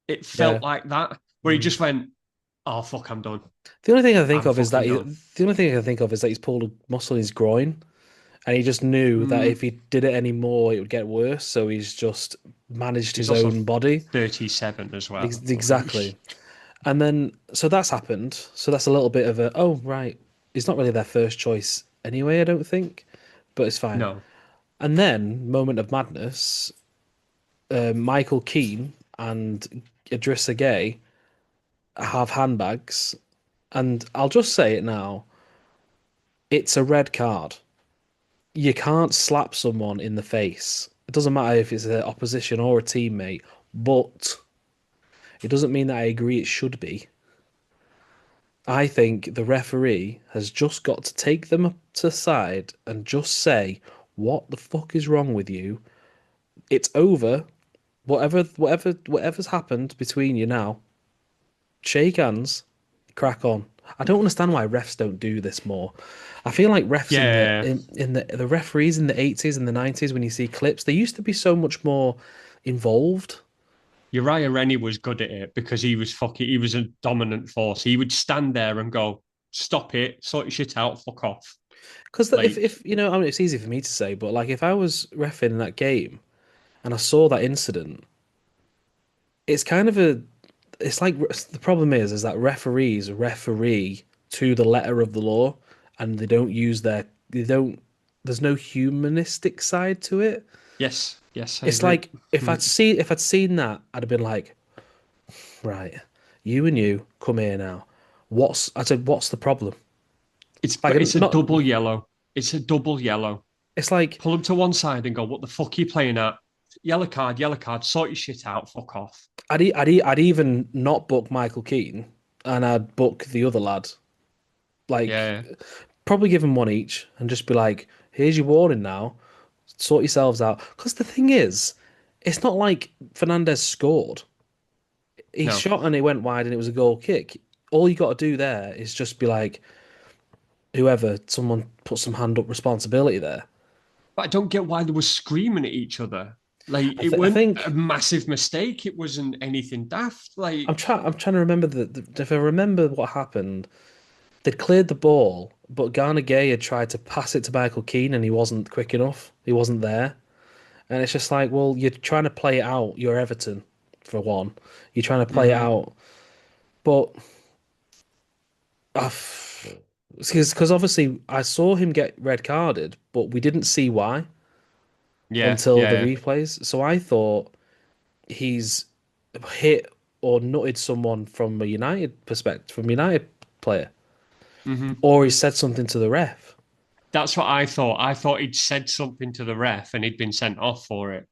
It felt like that where he just went, oh fuck, I'm done. The only thing I think of is that he's pulled a muscle in his groin, and he just knew that if he did it anymore, it would get worse. So he's just managed his own body. 37 as well. Exactly. And then, so that's happened. So that's a little bit of right. It's not really their first choice anyway, I don't think, but it's fine. No. And then, moment of madness, Michael Keane and Idrissa Gueye have handbags. And I'll just say it now. It's a red card. You can't slap someone in the face. It doesn't matter if it's an opposition or a teammate, but it doesn't mean that I agree it should be. I think the referee has just got to take them to the side and just say, what the fuck is wrong with you? It's over. Whatever's happened between you now, shake hands, crack on. I don't understand why refs don't do this more. I feel like refs in the referees in the 80s and the 90s, when you see clips, they used to be so much more involved. Uriah Rennie was good at it because he was a dominant force. He would stand there and go, stop it, sort your shit out, fuck off. Because if it's easy for me to say, but like if I was reffing in that game and I saw that incident, it's kind of it's like the problem is that referees referee to the letter of the law, and they don't. There's no humanistic side to it. Yes, yes, I It's agree. like if I'd seen that, I'd have been like, right, you and you come here now. I said, what's the problem? Like, It's a not. double yellow. It's a double yellow. It's like Pull them to one side and go, what the fuck are you playing at? Yellow card, sort your shit out, fuck off. I'd even not book Michael Keaton, and I'd book the other lad. Like, Yeah. probably give them one each, and just be like, here's your warning now. Sort yourselves out. Because the thing is, it's not like Fernandez scored. He No. shot and it went wide, and it was a goal kick. All you got to do there is just be like, someone put some hand up responsibility there. But I don't get why they were screaming at each other. Like it I wasn't a think massive mistake. It wasn't anything daft. Like I'm trying to remember if I remember what happened. They'd cleared the ball, but Garner Gay had tried to pass it to Michael Keane, and he wasn't quick enough. He wasn't there. And it's just like, well, you're trying to play it out. You're Everton, for one. You're trying to play it mhm. out. But because obviously I saw him get red carded, but we didn't see why Yeah, until the yeah, replays. So I thought he's hit or nutted someone from a United perspective, from a United player, yeah. or he said something to the ref. That's what I thought. I thought he'd said something to the ref and he'd been sent off for it.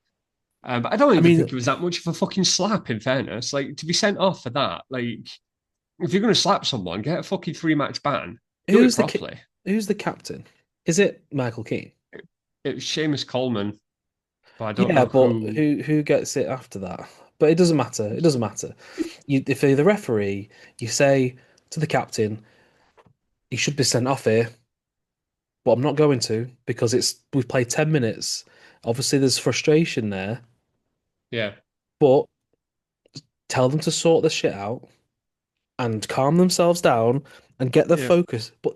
But I don't I even mean, think it was that much of a fucking slap, in fairness. Like, to be sent off for that, like, if you're going to slap someone, get a fucking 3 match ban. Do it who's the properly. who's the captain? Is it Michael Keane? It was Seamus Coleman, but I don't Yeah, know but who. who gets it after that? But it doesn't matter. It doesn't matter. If you're the referee, you say to the captain, "You should be sent off here," but I'm not going to because we've played 10 minutes. Obviously, there's frustration there, Yeah, but tell them to sort the shit out and calm themselves down and get the yeah. focus. But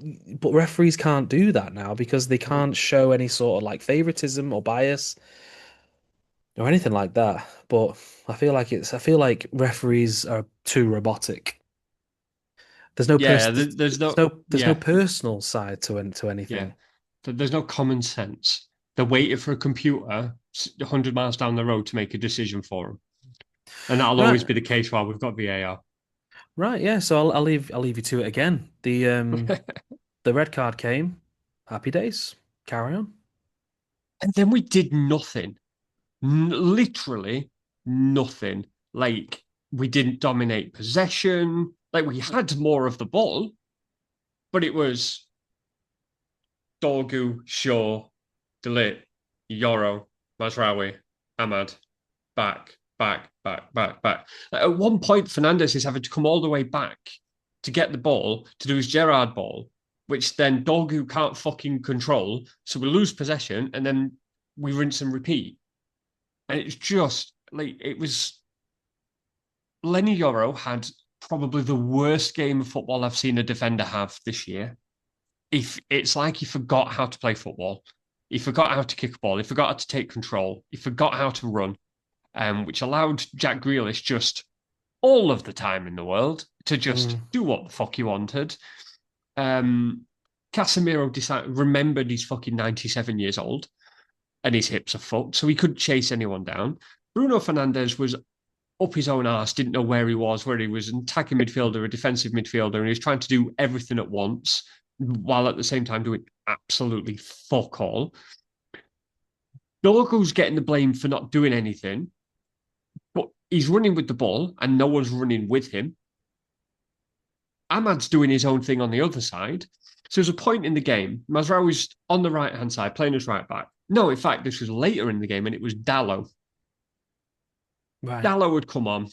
referees can't do that now because they can't show any sort of like favoritism or bias or anything like that. But I feel like referees are too robotic. Yeah, There's no yeah, personal side to yeah. anything. There's no common sense. They're waiting for a computer 100 miles down the road to make a decision for them. And that'll always Right, be the case while we've got VAR. right, yeah. So I'll leave you to it again. The red card came. Happy days. Carry on. And then we did nothing. Literally nothing. Like, we didn't dominate possession. Like, we had more of the ball, but it was Dorgu, Shaw, Delit, Yoro, Mazraoui, Ahmad, back. Like, at one point, Fernandez is having to come all the way back to get the ball to do his Gerard ball, which then Dorgu can't fucking control. So we lose possession and then we rinse and repeat. And it's just like it was. Lenny Yoro had probably the worst game of football I've seen a defender have this year. If it's like he forgot how to play football, he forgot how to kick a ball, he forgot how to take control, he forgot how to run, which allowed Jack Grealish just all of the time in the world to just Mm, do what the fuck he wanted. Um, Casemiro remembered he's fucking 97 years old and his hips are fucked, so he couldn't chase anyone down. Bruno Fernandez was up his own arse, didn't know where he was an attacking midfielder, a defensive midfielder, and he was trying to do everything at once while at the same time doing absolutely fuck all. Dorgo's getting the blame for not doing anything, but he's running with the ball and no one's running with him. Ahmad's doing his own thing on the other side. So there's a point in the game, Mazraoui's on the right hand side, playing as right back. No, in fact, this was later in the game and it was Dallo. right. Dallo would come on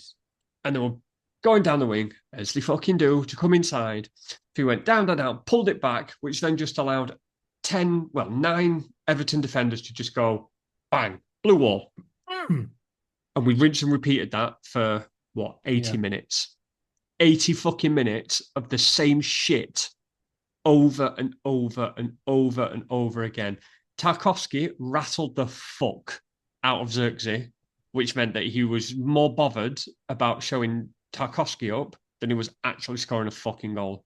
and they were going down the wing, as they fucking do, to come inside. He went down, pulled it back, which then just allowed 9 Everton defenders to just go bang, blue wall. Hmm. And we rinsed and repeated that for what, 80 Yeah. minutes? 80 fucking minutes of the same shit over and over and over and over again. Tarkovsky rattled the fuck out of Xerxes, which meant that he was more bothered about showing Tarkowski up than he was actually scoring a fucking goal.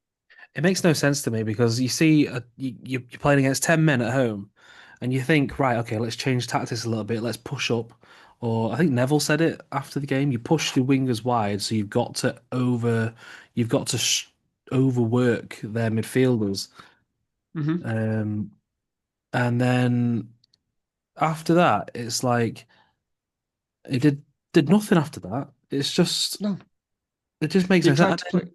It makes no sense to me because you see, you're playing against 10 men at home, and you think, right, okay, let's change tactics a little bit. Let's push up. Or I think Neville said it after the game. You push the wingers wide, so you've got to overwork their midfielders. Mm-hmm. Um, and then after that, it's like it did nothing after that. It's just No, it just makes they no sense. tried to play.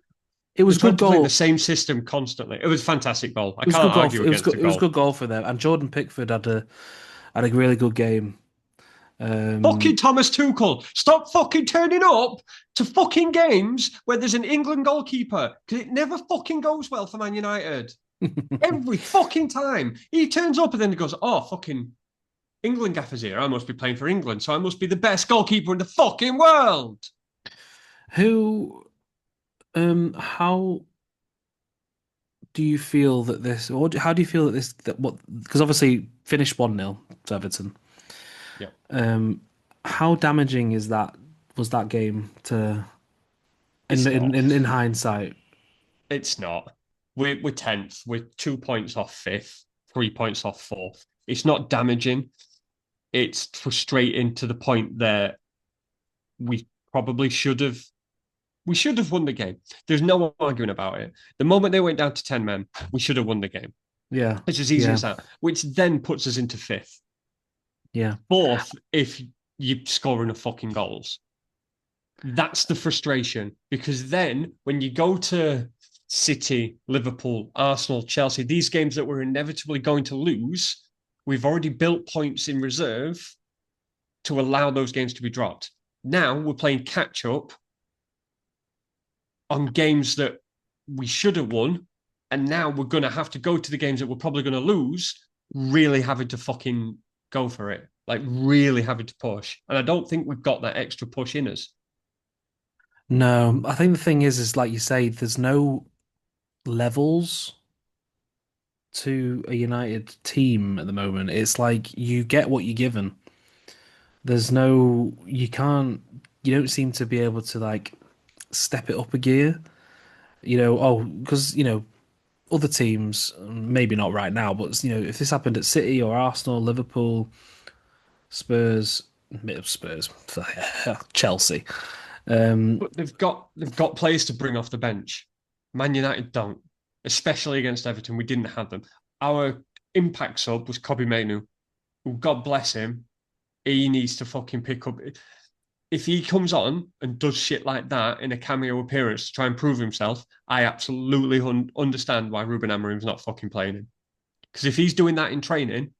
It They was good tried to play the goal. same system constantly. It was a fantastic goal. I It was a can't good goal. argue It was against good. the It was a goal. good goal for them. And Jordan Pickford had a really good game. Fucking Um, Thomas Tuchel, stop fucking turning up to fucking games where there's an England goalkeeper because it never fucking goes well for Man United. Every fucking time he turns up and then he goes, "Oh, fucking England gaffers here. I must be playing for England, so I must be the best goalkeeper in the fucking world." who, how do you feel that this, or how do you feel that this, that what, because obviously finished 1-0 to Everton. Yeah, Um, how damaging was that game to, it's not. in hindsight? It's not. We're 10th. We're 2 points off fifth, 3 points off fourth. It's not damaging. It's frustrating to the point that we probably should have. We should have won the game. There's no arguing about it. The moment they went down to 10 men, we should have won the game. Yeah, It's as easy yeah, as that, which then puts us into fifth. yeah. Fourth, if you're scoring a fucking goals. That's the frustration because then when you go to City, Liverpool, Arsenal, Chelsea, these games that we're inevitably going to lose, we've already built points in reserve to allow those games to be dropped. Now we're playing catch up on games that we should have won. And now we're going to have to go to the games that we're probably going to lose, really having to fucking go for it, like really having to push. And I don't think we've got that extra push in us. No, I think the thing is like you say, there's no levels to a United team at the moment. It's like you get what you're given. There's no, you don't seem to be able to like step it up a gear. Because, other teams, maybe not right now, but, if this happened at City or Arsenal, Liverpool, Spurs, Spurs, Chelsea. But they've got players to bring off the bench. Man United don't, especially against Everton. We didn't have them. Our impact sub was Kobe Mainu, who, God bless him, he needs to fucking pick up. If he comes on and does shit like that in a cameo appearance to try and prove himself, I absolutely understand why Ruben Amorim's not fucking playing him. Because if he's doing that in training,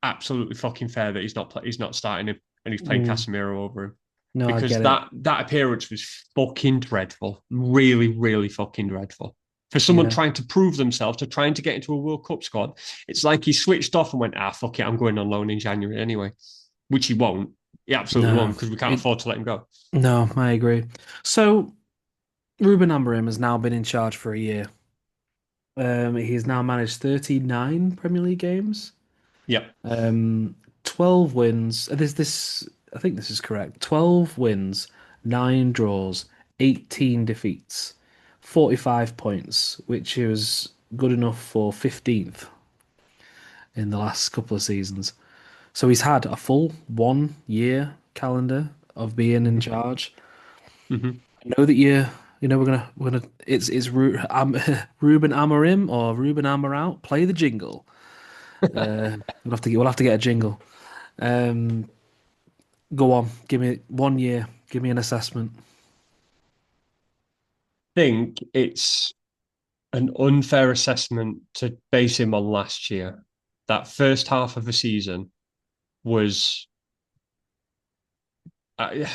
absolutely fucking fair that he's not starting him and he's playing mm, Casemiro over him. no, I Because get it. that appearance was fucking dreadful, really, really fucking dreadful. For someone Yeah. trying to prove themselves, to trying to get into a World Cup squad, it's like he switched off and went, fuck it, I'm going on loan in January anyway, which he won't. He absolutely No, won't because we can't it, afford to let him go. no, I agree. So Ruben Amorim has now been in charge for a year. He's now managed 39 Premier League games. Yep. Um, 12 wins. I think this is correct. 12 wins, 9 draws, 18 defeats, 45 points, which is good enough for 15th in the last couple of seasons. So he's had a full 1 year calendar of being in Mm-hmm. charge. Mm-hmm. I know that we're gonna Ruben Amorim or Ruben Amor out. Play the jingle. We'll have to get a jingle. Um, Go on, give me 1 year. Give me an assessment. Think it's an unfair assessment to base him on last year. That first half of the season was, I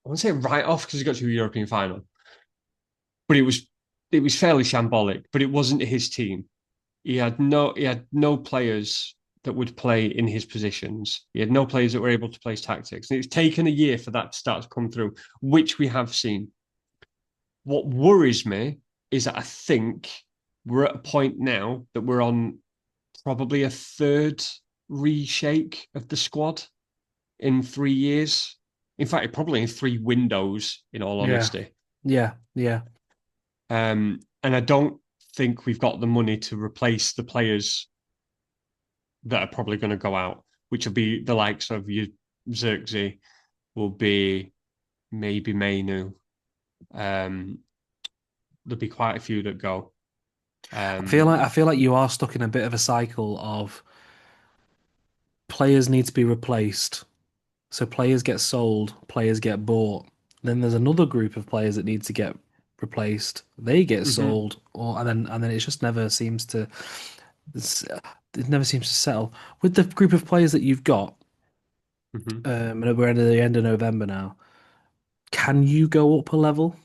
won't say right off because he got to a European final, but it was fairly shambolic. But it wasn't his team. He had no players that would play in his positions. He had no players that were able to play tactics. And it's taken a year for that to start to come through, which we have seen. What worries me is that I think we're at a point now that we're on probably a third reshake of the squad in 3 years. In fact, probably in 3 windows, in all Yeah, honesty. yeah, yeah. And I don't think we've got the money to replace the players that are probably going to go out, which will be the likes of your Xerxes, will be maybe Mainu. There'll be quite a few that go. I feel like you are stuck in a bit of a cycle of players need to be replaced. So players get sold, players get bought. Then there's another group of players that need to get replaced. They get Mhm, sold, or and then it just never seems to it's- it never seems to settle. With the group of players that you've got, mhm. and we're at the end of November now. Can you go up a level?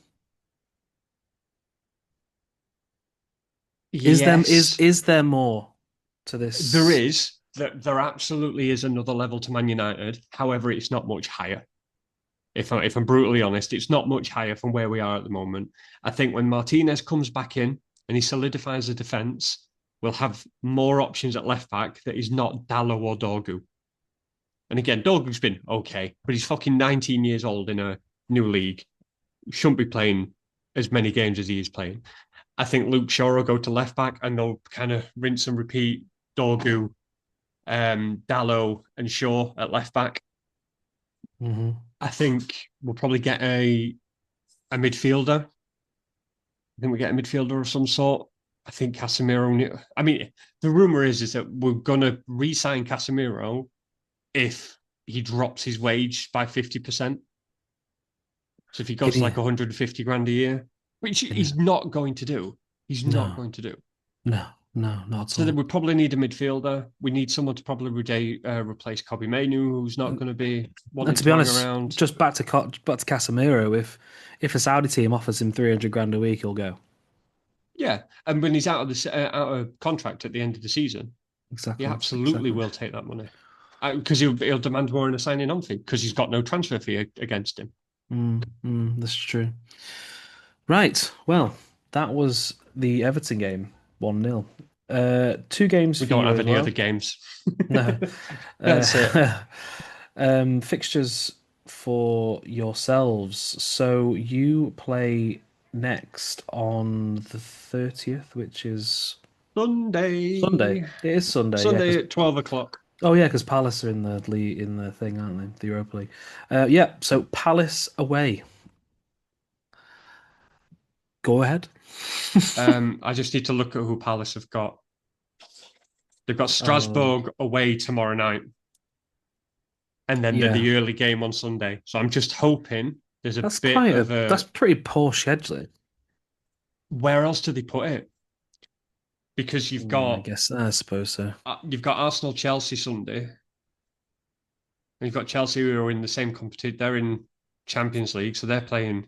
Yes, Is there more to there this? is. There absolutely is another level to Man United. However, it's not much higher. If I'm brutally honest, it's not much higher from where we are at the moment. I think when Martinez comes back in and he solidifies the defence, we'll have more options at left back that is not Dallo or Dorgu. And again, Dorgu's been okay, but he's fucking 19 years old in a new league. Shouldn't be playing as many games as he is playing. I think Luke Shaw will go to left back and they'll kind of rinse and repeat Dorgu, Dallo, and Shaw at left back. Hmm. I think we'll probably get a midfielder. I think we get a midfielder of some sort. I think Casemiro. I mean, the rumor is that we're gonna re-sign Casemiro if he drops his wage by 50%. So if he Can goes to you? like 150 grand a year, which Can you? he's not going to do. He's not No, going to do. no, no, not at So then all. we probably need a midfielder. We need someone to probably replace Kobe Mainu, who's not And, going to be and wanting to to be hang honest, around. just back to Casemiro. If a Saudi team offers him 300 grand a week, he'll go. Yeah, and when he's out of contract at the end of the season, he Exactly, absolutely exactly. will take that money because he'll demand more in a signing on fee because he's got no transfer fee against him. This is true. Right. Well, that was the Everton game, 1-0. Two games We for don't you have as any other well. games. No. That's it. Uh, fixtures for yourselves. So you play next on the 30th, which is Sunday. Sunday, It is Sunday, yeah. Sunday at 12 o'clock. Oh yeah, because Palace are in the league in the thing, aren't they? The Europa League. Yeah. So Palace away. Go ahead. I just need to look at who Palace have got. They've got Oh Strasbourg away tomorrow night, and then yeah. the early game on Sunday. So I'm just hoping there's a bit of That's a. pretty poor scheduling. Where else do they put it? Because I suppose so. you've got Arsenal Chelsea Sunday, and you've got Chelsea who are in the same competition. They're in Champions League, so they're playing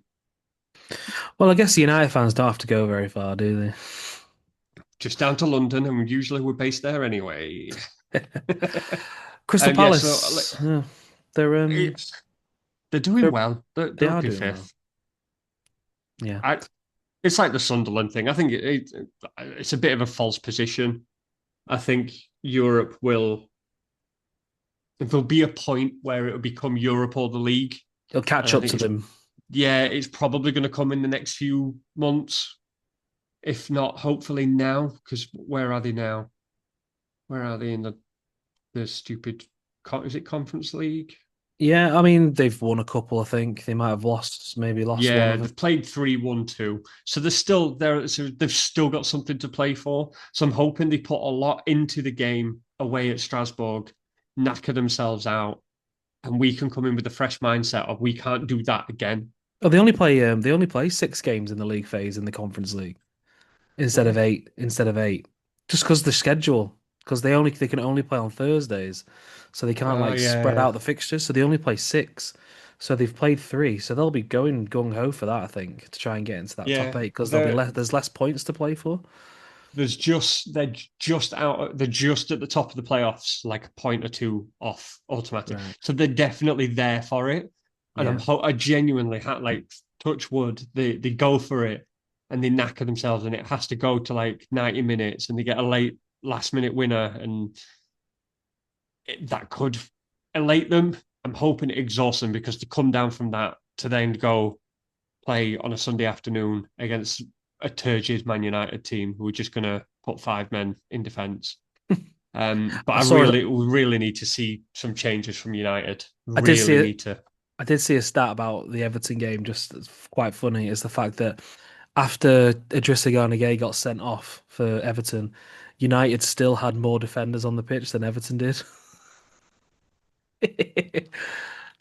Well, I guess the United fans don't have to go very far, do just down to London, and usually we're based there anyway. they? Crystal Yeah, so Palace. Yeah, they're it's they're doing they're well. they They're are up in doing well. fifth. Yeah. I, it's like the Sunderland thing. I think it's a bit of a false position. I think Europe will. There'll be a point where it'll become Europe or the league, He'll and catch I up think to them. it's probably going to come in the next few months, if not hopefully now. Because where are they now? Where are they in the stupid? Is it Conference League? Yeah, I mean they've won a couple. I think they might have lost, maybe lost one Yeah, of them. they've played 3-1-2. So they're still there. So they've still got something to play for. So I'm hoping they put a lot into the game away at Strasbourg, knacker themselves out, and we can come in with a fresh mindset of we can't do that again. Oh, they only play 6 games in the league phase in the Conference League Why? instead of eight. Just because the schedule, because they can only play on Thursdays, so they can't Oh like spread yeah, out the fixtures. So they only play 6. So they've played 3. So they'll be going gung ho for that, I think, to try and get into that top yeah. eight because there'll be less. There's less points to play for. They're just out. They're just at the top of the playoffs, like a point or two off automatic. Right. So they're definitely there for it. And Yeah. I genuinely had like touch wood. They go for it and they knacker themselves, and it has to go to like 90 minutes, and they get a last minute winner, and that could elate them. I'm hoping it exhausts them because to come down from that to then go play on a Sunday afternoon against a turgid Man United team who are just going to put five men in defence. But I I saw it. really need to see some changes from United. I did see Really it. need to. I did see a stat about the Everton game. Just it's quite funny is the fact that after Idrissa Gana Gueye got sent off for Everton, United still had more defenders on the pitch than Everton did. Which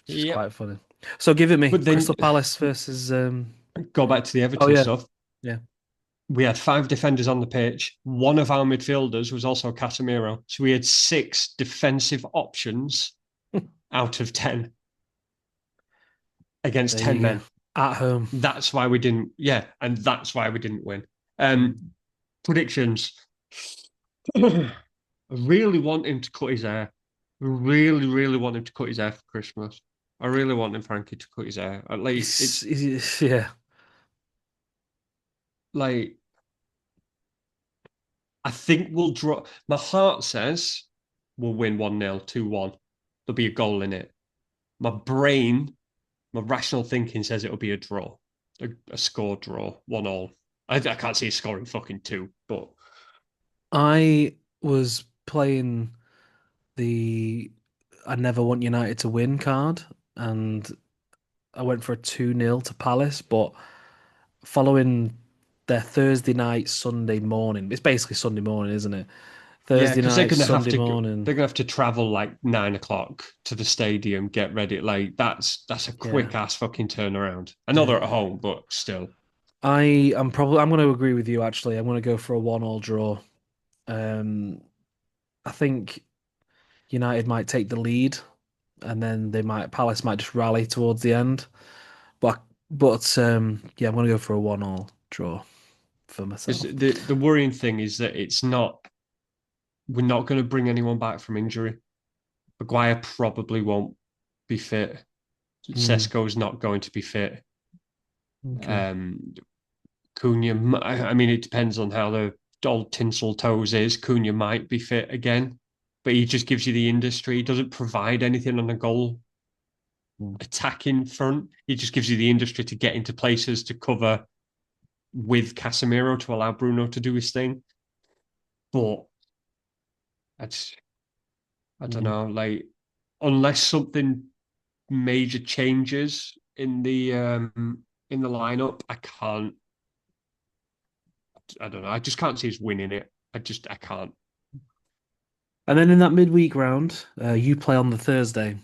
is Yep. quite funny. So give it me. But then Crystal Palace versus go back to the oh Everton yeah. stuff. Yeah. We had five defenders on the pitch. One of our midfielders was also Casemiro. So we had six defensive options out of 10 against There 10 you go. men. At home. That's why we didn't, yeah, and that's why we didn't win. Mm. Predictions. I really want him to cut his hair. Really want him to cut his hair for Christmas. I really want him, Frankie, to cut his hair. Like it's Yeah. like I think we'll draw. My heart says we'll win 1-0, 2-1. There'll be a goal in it. My brain, my rational thinking says it'll be a draw, a score draw, 1-1. I can't see a scoring fucking two, but I was playing the I never want United to win card and I went for a 2-0 to Palace, but following their Thursday night, Sunday morning, it's basically Sunday morning, isn't it? yeah, Thursday because they're night, gonna have Sunday to go, morning. they're gonna have to travel like 9 o'clock to the stadium, get ready. Like that's a Yeah. quick ass fucking turnaround. I know they're Yeah. at home, but still. I'm going to agree with you actually. I'm going to go for a 1-1 draw. Um I think United might take the lead and then Palace might just rally towards the end. But yeah, I'm going to go for a 1-1 draw for Because myself. the worrying thing is that it's not we're not going to bring anyone back from injury. Maguire probably won't be fit. Mm, Sesko's not going to be fit. okay. Um, Cunha, I mean, it depends on how the old tinsel toes is. Cunha might be fit again, but he just gives you the industry. He doesn't provide anything on the goal Mm. attacking front. He just gives you the industry to get into places to cover with Casemiro to allow Bruno to do his thing. But that's, I don't Mm. know, like, unless something major changes in the lineup, I don't know. I just can't see us winning it. I can't. And then in that midweek round, you play on the Thursday,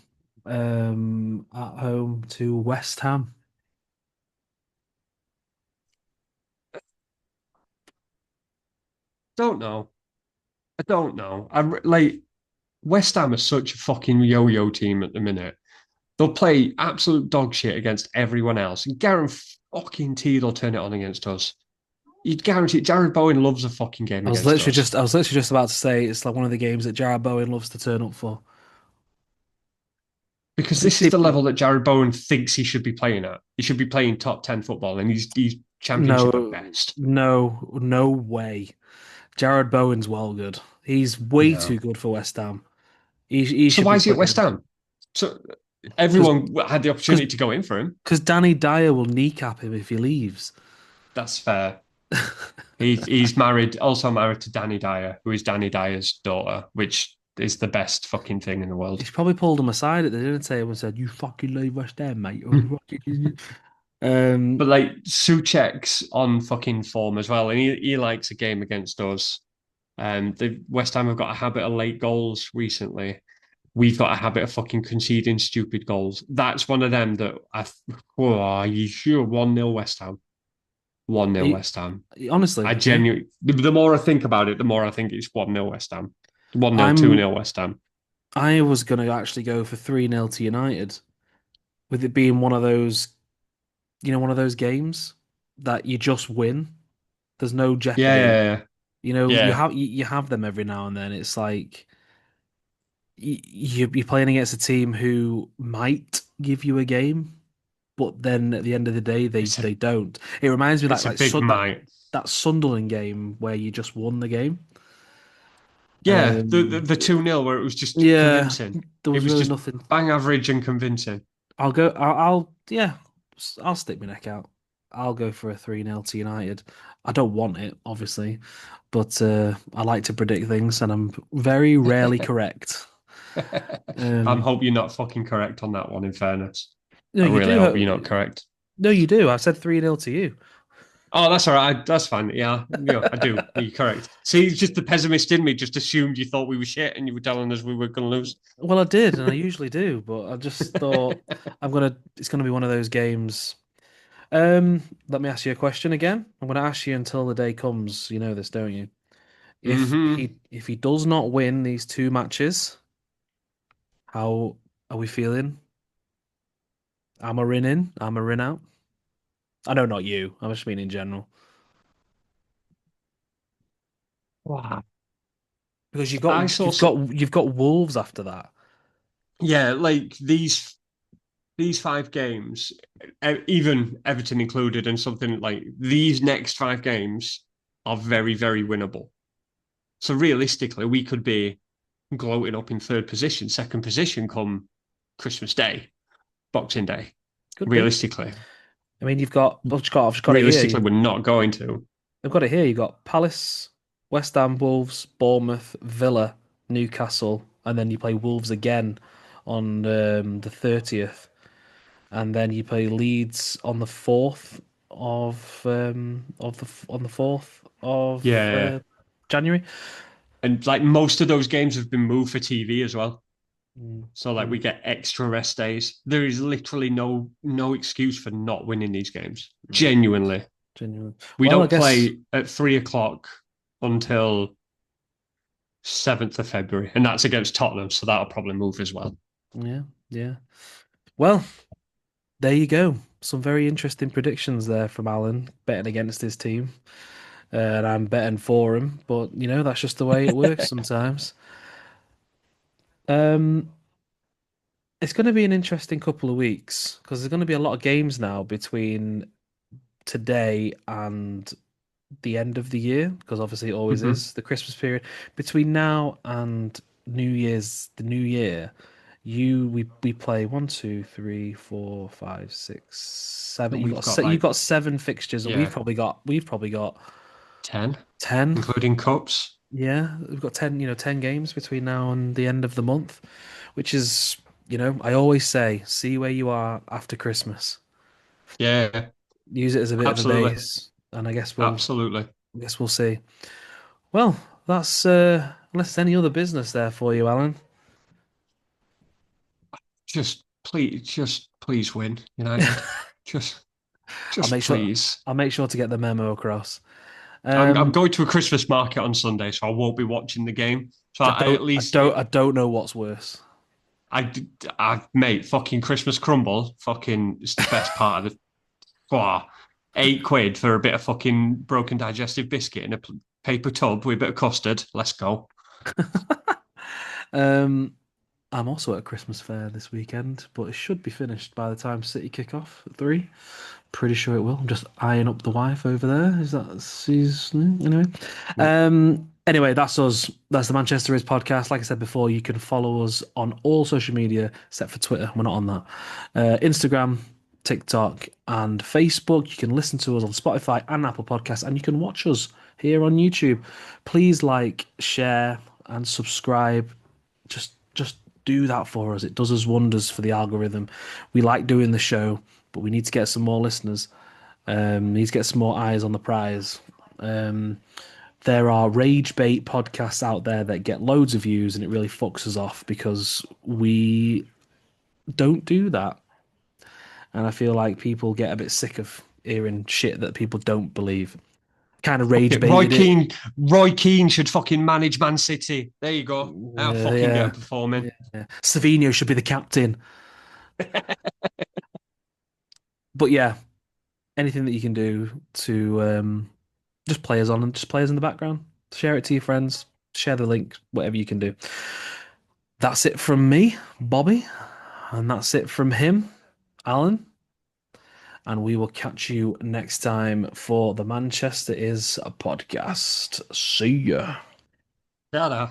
at home to West Ham. Don't know. I don't know. Like West Ham are such a fucking yo-yo team at the minute. They'll play absolute dog shit against everyone else. And guarantee they'll turn it on against us. You'd guarantee Jared Bowen loves a fucking game against us. I was literally just about to say it's like one of the games that Jarrod Bowen loves to turn up for. Because Who this did is the he? level that Jared Bowen thinks he should be playing at. He should be playing top 10 football, and he's championship at No, best. no way. Jarrod Bowen's well good. He's way too No. good for West Ham. He So should why be is he at West playing Ham? So because everyone had the because opportunity to go in for him. because Danny Dyer will kneecap him if he leaves. That's fair. He's married, also married to Danny Dyer, who is Danny Dyer's daughter, which is the best fucking thing in the world. He's probably pulled him aside at the dinner table and said, "You fucking leave West Ham, mate." Or you fucking... But Um, like Suchek's on fucking form as well, and he likes a game against us. The West Ham have got a habit of late goals recently. We've got a habit of fucking conceding stupid goals. That's one of them that oh, you sure 1-0 West Ham. 1-0 he, West Ham. I honestly, yeah. genuinely, the more I think about it, the more I think it's 1-0 West Ham. 1-0, I'm 2-0 West Ham. I was gonna actually go for 3-0 to United, with it being one of those, one of those games that you just win. There's no Yeah, jeopardy. yeah, You yeah. you have them every now and then. It's like you're playing against a team who might give you a game, but then at the end of the day, It's a they don't. It reminds me it's a like big might. That Sunderland game where you just won the game. Yeah, the 2-0 where it was just Yeah, convincing. there It was was really just nothing. bang average and convincing. Yeah, I'll stick my neck out. I'll go for a 3-0 to United. I don't want it, obviously, but I like to predict things, and I'm very rarely correct. I Um, hope you're not fucking correct on that one, in fairness. no, I you really do. hope you're not correct. No, you do. I said 3-0 to you. Oh, that's all right. That's fine. Yeah, I do. You're correct. See, it's just the pessimist in me just assumed you thought we were shit and you were telling us we were going to lose. Well, I did, and I usually do, but I just thought it's gonna be one of those games. Let me ask you a question again. I'm gonna ask you until the day comes. You know this, don't you? Hmm. If he does not win these two matches, how are we feeling? Amarin in, Amarin out. I know not you. I just mean in general. Wow. Because I saw some, you've got Wolves after that. yeah, like these 5 games, even Everton included, and something like these next 5 games are very, very winnable. So realistically, we could be gloating up in third position, second position come Christmas Day, Boxing Day. Could be. Realistically, I mean, I've just got it realistically, here. we're not going to. I've got it here. You've got Palace, West Ham, Wolves, Bournemouth, Villa, Newcastle, and then you play Wolves again on the 30th, and then you play Leeds on the 4th on the 4th of Yeah, January. and like most of those games have been moved for TV as well. Mm, So like we mm, get extra rest days. There is literally no excuse for not winning these games. mm, Genuinely. genuine. We Well, I don't guess play at 3 o'clock until 7th of February, and that's against Tottenham, so that'll probably move as well. yeah, yeah. Well, there you go. Some very interesting predictions there from Alan betting against his team. And I'm betting for him, but that's just the way it works sometimes. Um, it's going to be an interesting couple of weeks because there's going to be a lot of games now between today and the end of the year, because obviously it always Mhm. is the Christmas period. Between now and the New Year, we play one, two, three, four, five, six, seven. And we've got You've like, got seven fixtures, and yeah, we've probably got 10, 10. including cups. Yeah, we've got 10, 10 games between now and the end of the month, which is, I always say, see where you are after Christmas. Yeah, Use it as a bit of a absolutely. base, and Absolutely. I guess we'll see. Well, that's unless there's any other business there for you, Alan. Just please win, United. Just I'll just make sure please. I'll make sure to get the memo across. I'm Um, going to a Christmas market on Sunday, so I won't be watching the game. So I at least I don't know what's worse. mate, fucking Christmas crumble, fucking it's the best part of the. Wow, £8 for a bit of fucking broken digestive biscuit in a paper tub with a bit of custard. Let's go. Um, I'm also at a Christmas fair this weekend, but it should be finished by the time City kick off at 3. Pretty sure it will. I'm just eyeing up the wife over there. Is that she's anyway? Yeah. Anyway, that's us. That's the Manchester Is podcast. Like I said before, you can follow us on all social media except for Twitter. We're not on that. Instagram, TikTok, and Facebook. You can listen to us on Spotify and Apple Podcasts, and you can watch us here on YouTube. Please like, share, and subscribe. Just do that for us. It does us wonders for the algorithm. We like doing the show, but we need to get some more listeners. We need to get some more eyes on the prize. Um, there are rage bait podcasts out there that get loads of views, and it really fucks us off because we don't do that. And I feel like people get a bit sick of hearing shit that people don't believe. Kind of rage Roy baited it. Keane, Roy Keane should fucking manage Man City. There you go. I'll fucking get him Yeah, performing. yeah. Savino should be the captain. But yeah, anything that you can do to just play us on and just play us in the background. Share it to your friends. Share the link, whatever you can do. That's it from me, Bobby, and that's it from him, Alan. And we will catch you next time for the Manchester Is a podcast. See ya. Yeah,